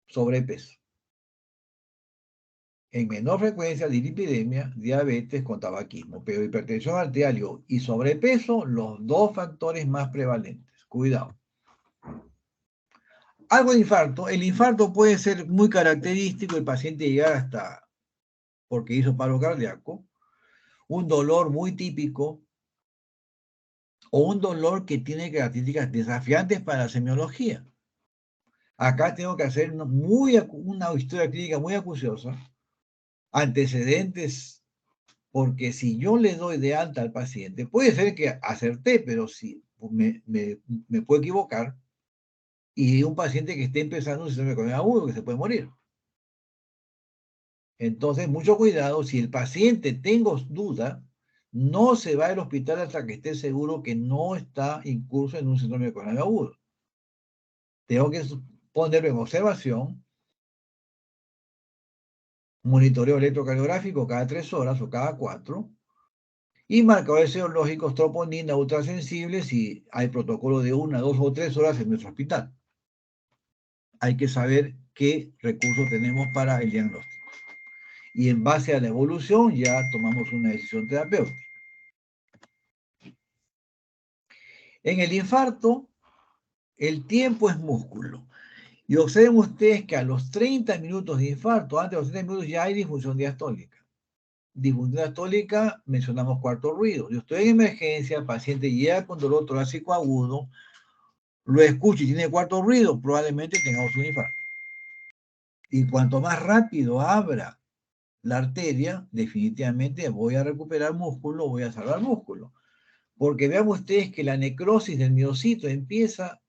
sobrepeso. En menor frecuencia, dislipidemia, diabetes con tabaquismo, pero hipertensión arterial y sobrepeso, los dos factores más prevalentes. Cuidado. Algo de infarto. El infarto puede ser muy característico, el paciente llegar hasta porque hizo paro cardíaco, un dolor muy típico o un dolor que tiene características desafiantes para la semiología. Acá tengo que hacer una historia clínica muy acuciosa, antecedentes, porque si yo le doy de alta al paciente, puede ser que acerté, pero si me puedo equivocar, y un paciente que esté empezando un síndrome crónico agudo que se puede morir. Entonces, mucho cuidado, si el paciente tengo duda, no se va al hospital hasta que esté seguro que no está incurso en un síndrome crónico agudo. Tengo que ponerlo en observación, monitoreo electrocardiográfico cada 3 horas o cada 4, y marcadores serológicos, troponina, ultrasensibles, si hay protocolo de 1, 2 o 3 horas en nuestro hospital. Hay que saber qué recursos tenemos para el diagnóstico. Y en base a la evolución ya tomamos una decisión terapéutica. En el infarto, el tiempo es músculo. Y observen ustedes que a los 30 minutos de infarto, antes de los 30 minutos, ya hay disfunción diastólica. Disfunción diastólica, mencionamos cuarto ruido. Yo estoy en emergencia, el paciente llega con dolor torácico agudo, lo escucho y tiene cuarto ruido, probablemente tengamos un infarto. Y cuanto más rápido abra la arteria, definitivamente voy a recuperar músculo, voy a salvar músculo. Porque vean ustedes que la necrosis del miocito empieza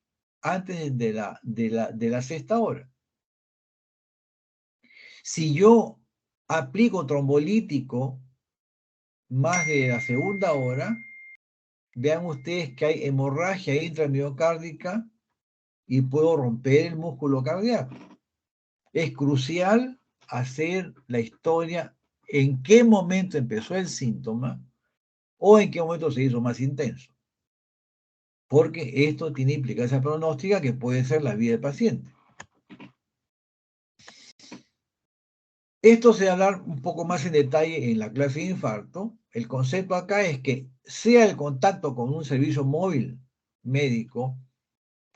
antes de la sexta hora. Si yo aplico trombolítico más de la segunda hora, vean ustedes que hay hemorragia intramiocárdica y puedo romper el músculo cardíaco. Es crucial hacer la historia en qué momento empezó el síntoma o en qué momento se hizo más intenso. Porque esto tiene implicancia pronóstica que puede ser la vida del paciente. Esto se va a hablar un poco más en detalle en la clase de infarto. El concepto acá es que sea el contacto con un servicio móvil médico,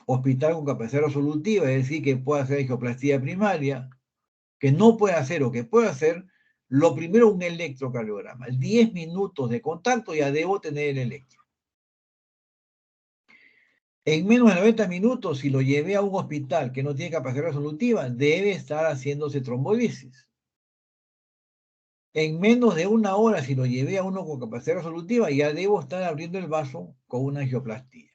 hospital con capacidad resolutiva, es decir, que pueda hacer angioplastía primaria, que no puede hacer o que puede hacer, lo primero un electrocardiograma. 10 minutos de contacto ya debo tener el electro. En menos de 90 minutos, si lo llevé a un hospital que no tiene capacidad resolutiva, debe estar haciéndose trombolisis. En menos de una hora, si lo llevé a uno con capacidad resolutiva, ya debo estar abriendo el vaso con una angioplastía.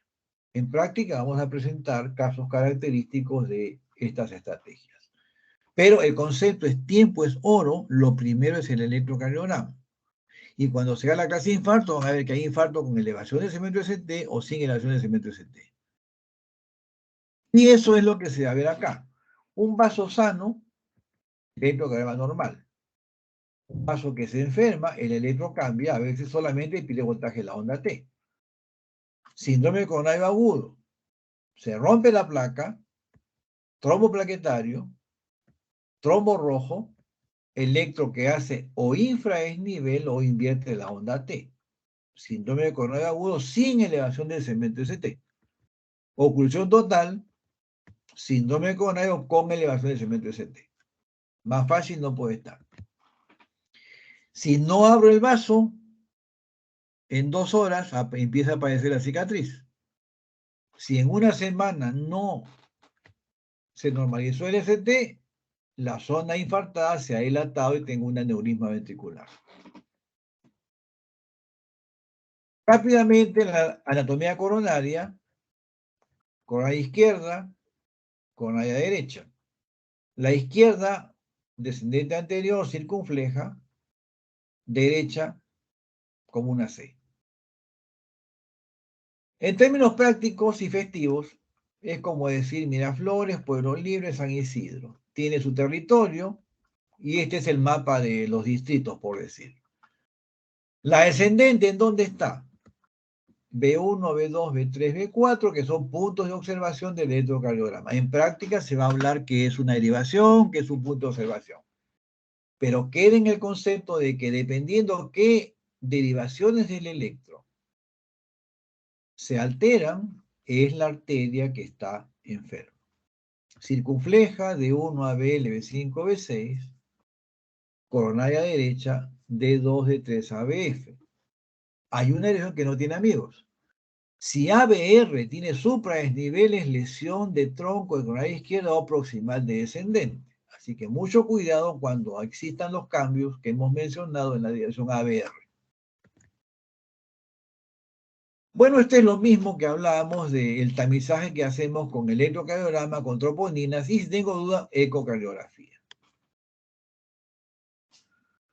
En práctica, vamos a presentar casos característicos de estas estrategias. Pero el concepto es tiempo es oro, lo primero es el electrocardiograma. Y cuando se da la clase de infarto, van a ver que hay infarto con elevación de segmento ST o sin elevación de segmento ST. Y eso es lo que se va a ver acá. Un vaso sano, electrocardiograma normal. Un vaso que se enferma, el electro cambia, a veces solamente el pilevoltaje de la onda T. Síndrome coronario agudo. Se rompe la placa, trombo plaquetario, trombo rojo, electro que hace o infradesnivel o invierte la onda T. Síndrome de coronario agudo sin elevación del segmento ST. Oclusión total, síndrome de coronario con elevación del segmento ST. Más fácil no puede estar. Si no abro el vaso, en 2 horas empieza a aparecer la cicatriz. Si en una semana no se normalizó el ST, la zona infartada se ha dilatado y tengo un aneurisma ventricular. Rápidamente, la anatomía coronaria, coronaria izquierda, coronaria derecha. La izquierda, descendente anterior, circunfleja, derecha como una C. En términos prácticos y festivos, es como decir Miraflores, Pueblo Libre, San Isidro. Tiene su territorio y este es el mapa de los distritos, por decir. La descendente, ¿en dónde está? B1, B2, B3, B4, que son puntos de observación del electrocardiograma. En práctica se va a hablar que es una derivación, que es un punto de observación. Pero queda en el concepto de que dependiendo qué derivaciones del electro se alteran, es la arteria que está enferma. Circunfleja de 1 a BL, B5, B6, coronaria derecha, D2, D3 a BF. Hay una lesión que no tiene amigos. Si ABR tiene supraesniveles, lesión de tronco de coronaria izquierda o proximal de descendente. Así que mucho cuidado cuando existan los cambios que hemos mencionado en la dirección ABR. Bueno, este es lo mismo que hablábamos del tamizaje que hacemos con electrocardiograma, con troponinas y si tengo duda, ecocardiografía.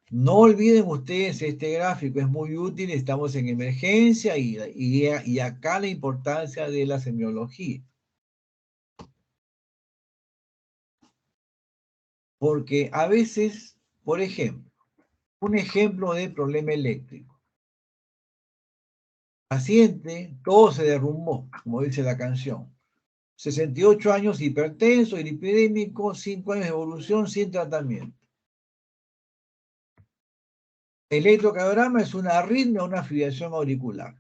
No olviden ustedes este gráfico, es muy útil, estamos en emergencia y acá la importancia de la semiología. Porque a veces, por ejemplo, un ejemplo de problema eléctrico. Paciente, todo se derrumbó, como dice la canción. 68 años hipertenso, hiperipidémico, 5 años de evolución sin tratamiento. El electrocardiograma es una arritmia, una fibrilación auricular.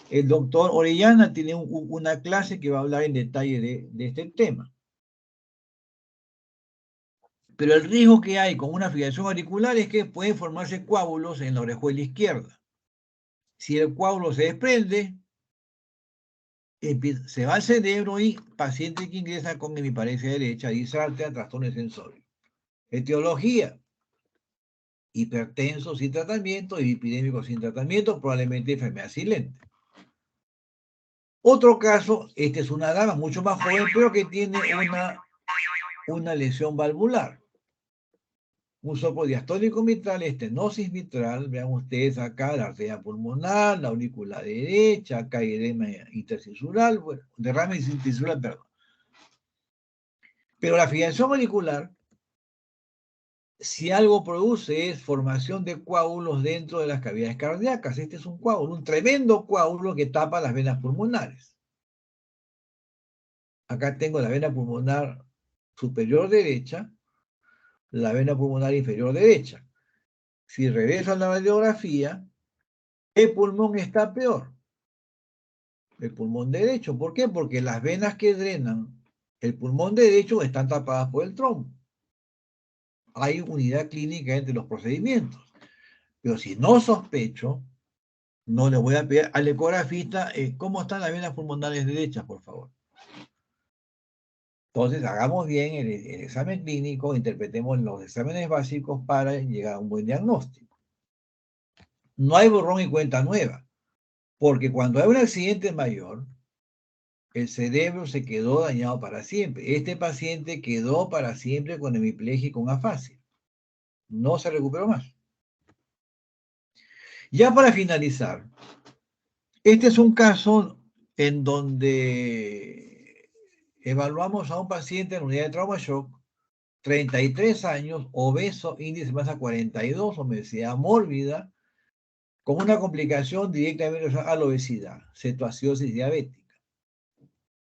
El doctor Orellana tiene una clase que va a hablar en detalle de este tema. Pero el riesgo que hay con una fibrilación auricular es que pueden formarse coágulos en la orejuela izquierda. Si el coágulo se desprende, se va al cerebro y paciente que ingresa con hemiparesia derecha, disartria, trastorno sensorio. Etiología: hipertenso sin tratamiento, epidémico sin tratamiento, probablemente enfermedad silente. Otro caso, esta es una dama mucho más joven, pero que tiene una lesión valvular. Un soplo diastólico mitral, estenosis mitral, vean ustedes acá la arteria pulmonar, la aurícula derecha, acá hay edema interstisural, bueno, derrame interstisural, perdón. Pero la fibrilación auricular, si algo produce es formación de coágulos dentro de las cavidades cardíacas. Este es un coágulo, un tremendo coágulo que tapa las venas pulmonares. Acá tengo la vena pulmonar superior derecha, la vena pulmonar inferior derecha. Si regreso a la radiografía, el pulmón está peor. El pulmón derecho. ¿Por qué? Porque las venas que drenan el pulmón derecho están tapadas por el trombo. Hay unidad clínica entre los procedimientos. Pero si no sospecho, no le voy a pedir al ecografista cómo están las venas pulmonares derechas, por favor. Entonces, hagamos bien el examen clínico, interpretemos los exámenes básicos para llegar a un buen diagnóstico. No hay borrón y cuenta nueva, porque cuando hay un accidente mayor, el cerebro se quedó dañado para siempre. Este paciente quedó para siempre con hemiplegia y con afasia. No se recuperó más. Ya para finalizar, este es un caso en donde evaluamos a un paciente en unidad de trauma shock, 33 años, obeso, índice de masa 42, obesidad mórbida, con una complicación directamente a la obesidad, cetoacidosis diabética.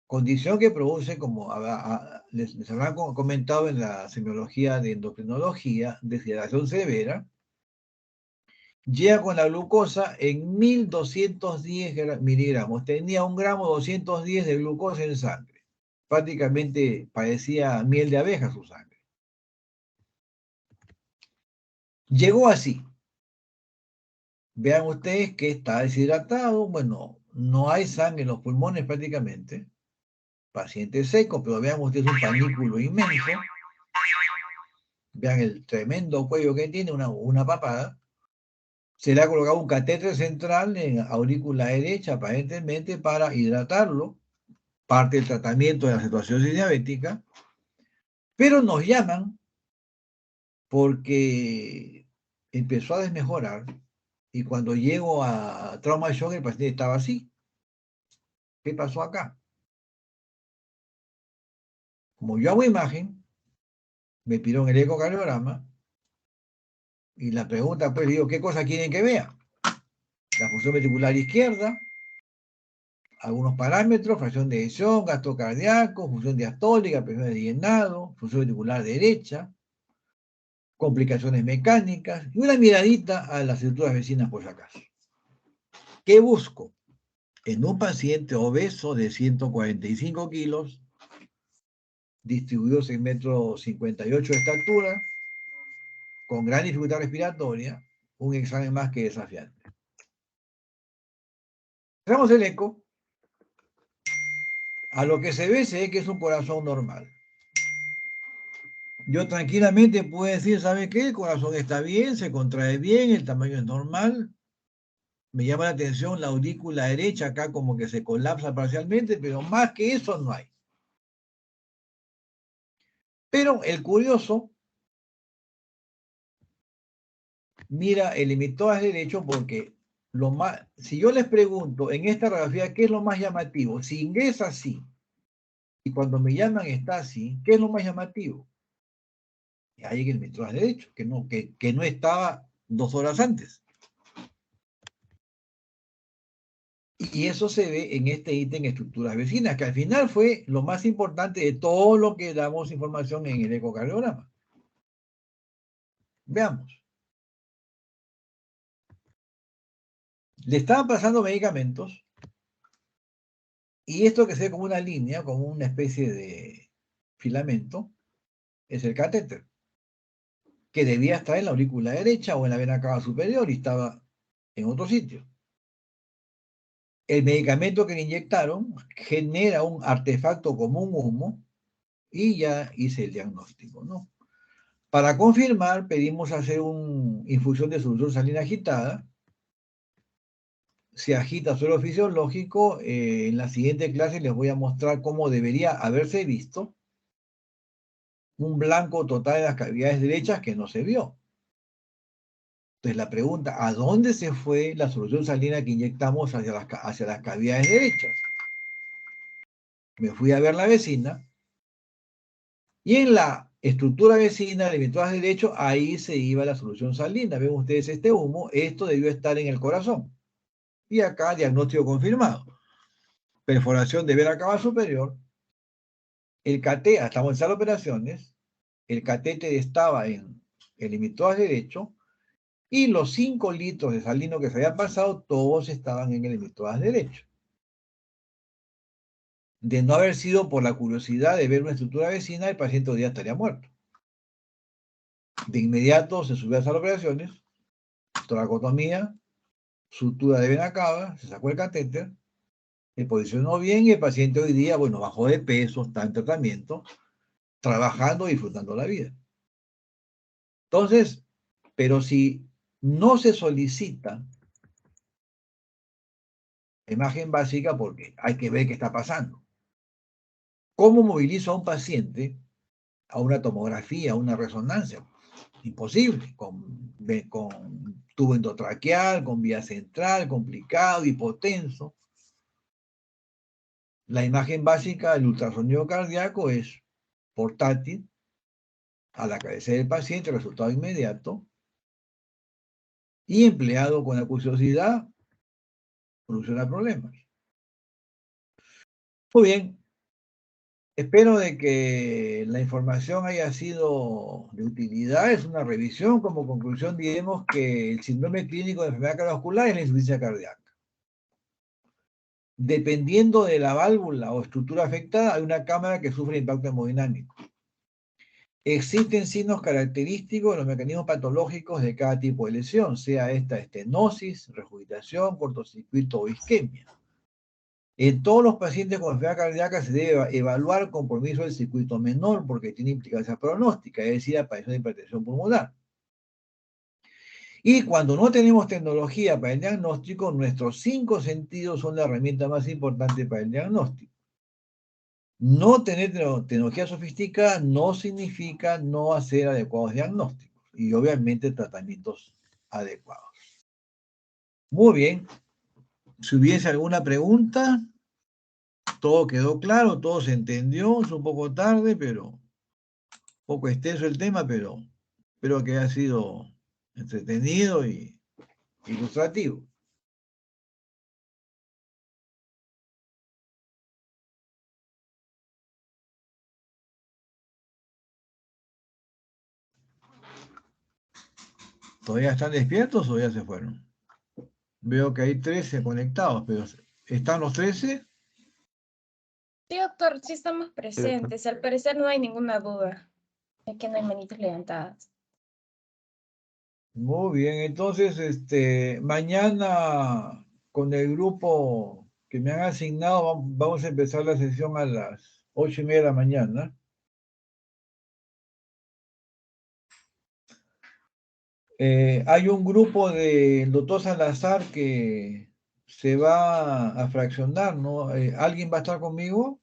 Condición que produce, como les habrán comentado en la semiología de endocrinología, deshidratación severa. Llega con la glucosa en 1210 miligramos. Tenía 1 gramo 210 de glucosa en sangre. Prácticamente parecía miel de abeja su sangre. Llegó así. Vean ustedes que está deshidratado. Bueno, no hay sangre en los pulmones prácticamente. Paciente seco, pero vean ustedes un panículo inmenso. Vean el tremendo cuello que tiene, una papada. Se le ha colocado un catéter central en aurícula derecha, aparentemente para hidratarlo, parte del tratamiento de la situación diabética, pero nos llaman porque empezó a desmejorar y cuando llego a trauma shock el paciente estaba así. ¿Qué pasó acá? Como yo hago imagen, me pidieron el ecocardiograma y la pregunta, pues, digo, ¿qué cosa quieren que vea? La función ventricular izquierda, algunos parámetros, fracción de eyección, gasto cardíaco, función diastólica, presión de llenado, función ventricular derecha, complicaciones mecánicas y una miradita a las estructuras vecinas por si acaso. ¿Qué busco? En un paciente obeso de 145 kilos, distribuido 6 metros 58 de estatura, con gran dificultad respiratoria, un examen más que desafiante. Hacemos el eco. A lo que se ve que es un corazón normal. Yo tranquilamente puedo decir, ¿sabe qué? El corazón está bien, se contrae bien, el tamaño es normal. Me llama la atención la aurícula derecha acá como que se colapsa parcialmente, pero más que eso no hay. Pero el curioso mira el emitor derecho porque si yo les pregunto en esta radiografía qué es lo más llamativo, si ingresa así y cuando me llaman está así, ¿qué es lo más llamativo? Y ahí el emitor derecho, que no estaba 2 horas antes. Y eso se ve en este ítem estructuras vecinas, que al final fue lo más importante de todo lo que damos información en el ecocardiograma. Veamos. Le estaban pasando medicamentos y esto que se ve como una línea, como una especie de filamento, es el catéter, que debía estar en la aurícula derecha o en la vena cava superior y estaba en otro sitio. El medicamento que le inyectaron genera un artefacto como un humo y ya hice el diagnóstico, ¿no? Para confirmar, pedimos hacer una infusión de solución salina agitada. Se agita suelo fisiológico. En la siguiente clase les voy a mostrar cómo debería haberse visto un blanco total de las cavidades derechas que no se vio. Entonces la pregunta, ¿a dónde se fue la solución salina que inyectamos hacia las cavidades derechas? Me fui a ver la vecina y en la estructura vecina del emitras derecho, ahí se iba la solución salina. Ven ustedes este humo, esto debió estar en el corazón. Y acá diagnóstico confirmado. Perforación de vena cava superior. El catéter, estamos en sala de operaciones, el catéter estaba en el emitor derecho y los 5 litros de salino que se habían pasado, todos estaban en el emitor derecho. De no haber sido por la curiosidad de ver una estructura vecina, el paciente hoy día estaría muerto. De inmediato se subió a sala de operaciones, toracotomía, sutura de vena cava, se sacó el catéter, se posicionó bien y el paciente hoy día, bueno, bajó de peso, está en tratamiento, trabajando y disfrutando la vida. Entonces, pero si no se solicita imagen básica, porque hay que ver qué está pasando. ¿Cómo movilizo a un paciente a una tomografía, a una resonancia? Imposible, con tubo endotraqueal, con vía central, complicado, hipotenso. La imagen básica del ultrasonido cardíaco es portátil, a la cabeza del paciente, resultado inmediato, y empleado con acuciosidad, soluciona problemas. Muy bien, espero de que la información haya sido de utilidad. Es una revisión. Como conclusión diremos que el síndrome clínico de enfermedad cardiovascular es la insuficiencia cardíaca. Dependiendo de la válvula o estructura afectada, hay una cámara que sufre impacto hemodinámico. Existen signos característicos de los mecanismos patológicos de cada tipo de lesión, sea esta estenosis, regurgitación, cortocircuito o isquemia. En todos los pacientes con enfermedad cardíaca se debe evaluar compromiso del circuito menor porque tiene implicancia pronóstica, es decir, aparición de hipertensión pulmonar. Y cuando no tenemos tecnología para el diagnóstico, nuestros 5 sentidos son la herramienta más importante para el diagnóstico. No tener tecnología sofisticada no significa no hacer adecuados diagnósticos y obviamente tratamientos adecuados. Muy bien. Si hubiese alguna pregunta, todo quedó claro, todo se entendió, es un poco tarde, pero un poco extenso el tema, pero espero que haya sido entretenido y ilustrativo. ¿Todavía están despiertos o ya se fueron? Veo que hay 13 conectados, pero ¿están los 13? Sí, doctor, sí estamos presentes. Al parecer no hay ninguna duda de que no hay manitos levantadas. Muy bien, entonces mañana con el grupo que me han asignado vamos a empezar la sesión a las 8:30 de la mañana. Hay un grupo del doctor Salazar que se va a fraccionar, ¿no? ¿Alguien va a estar conmigo?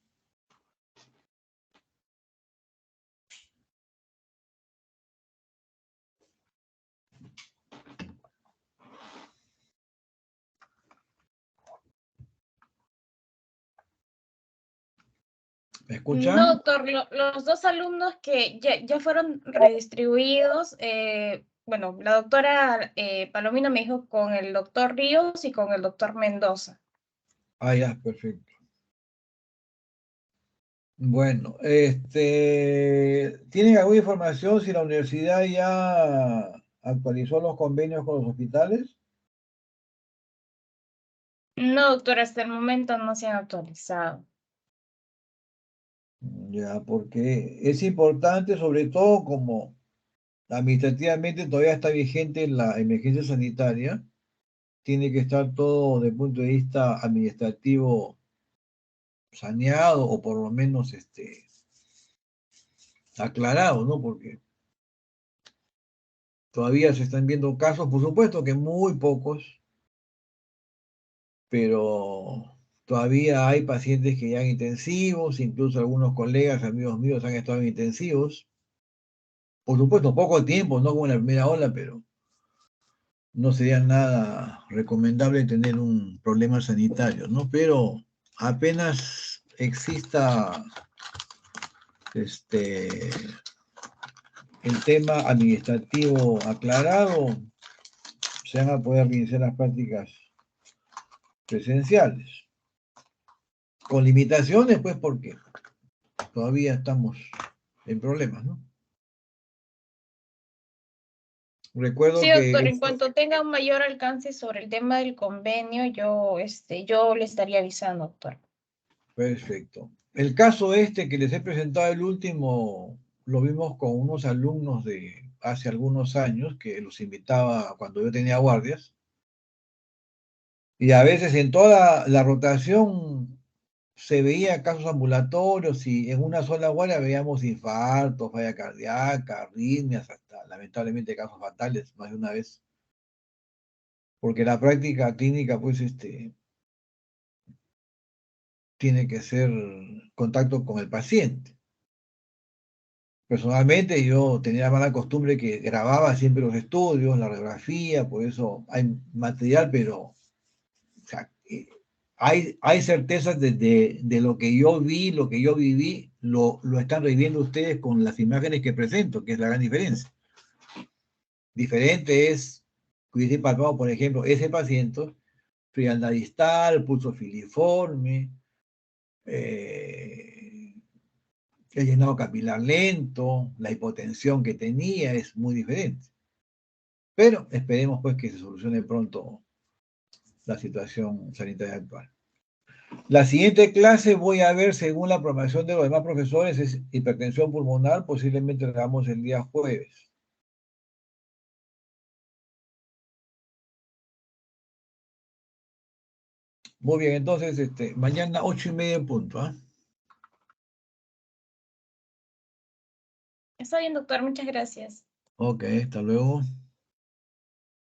¿Me escuchan? No, doctor, los dos alumnos que ya fueron redistribuidos, bueno, la doctora Palomino me dijo con el doctor Ríos y con el doctor Mendoza. Ah, ya, perfecto. Bueno, ¿tienen alguna información si la universidad ya actualizó los convenios con los hospitales? No, doctor, hasta el momento no se han actualizado. Ya, porque es importante, sobre todo como administrativamente todavía está vigente la emergencia sanitaria, tiene que estar todo desde el punto de vista administrativo saneado o por lo menos aclarado, ¿no? Porque todavía se están viendo casos, por supuesto que muy pocos, pero todavía hay pacientes que ya en intensivos, incluso algunos colegas, amigos míos han estado en intensivos. Por supuesto, poco tiempo, no como en la primera ola, pero no sería nada recomendable tener un problema sanitario, ¿no? Pero apenas exista el tema administrativo aclarado, se van a poder iniciar las prácticas presenciales. Con limitaciones, pues, porque todavía estamos en problemas, ¿no? Recuerdo Sí, que... doctor, en cuanto tenga un mayor alcance sobre el tema del convenio, yo le estaría avisando, doctor. Perfecto. El caso que les he presentado el último, lo vimos con unos alumnos de hace algunos años, que los invitaba cuando yo tenía guardias, y a veces en toda la rotación se veía casos ambulatorios y en una sola guardia veíamos infartos, falla cardíaca, arritmias, hasta lamentablemente casos fatales más de una vez. Porque la práctica clínica, pues, tiene que ser contacto con el paciente. Personalmente yo tenía la mala costumbre que grababa siempre los estudios, la radiografía, por eso hay material, pero o sea, hay certezas de lo que yo vi, lo que yo viví, lo están reviviendo ustedes con las imágenes que presento, que es la gran diferencia. Diferente es que hubiese palpado, por ejemplo, ese paciente, frialdad distal, pulso filiforme, el llenado capilar lento, la hipotensión que tenía es muy diferente. Pero esperemos pues que se solucione pronto la situación sanitaria actual. La siguiente clase voy a ver, según la programación de los demás profesores, es hipertensión pulmonar, posiblemente la hagamos el día jueves. Muy bien, entonces mañana 8:30 en punto. ¿Eh? Está bien, doctor, muchas gracias. Ok, hasta luego.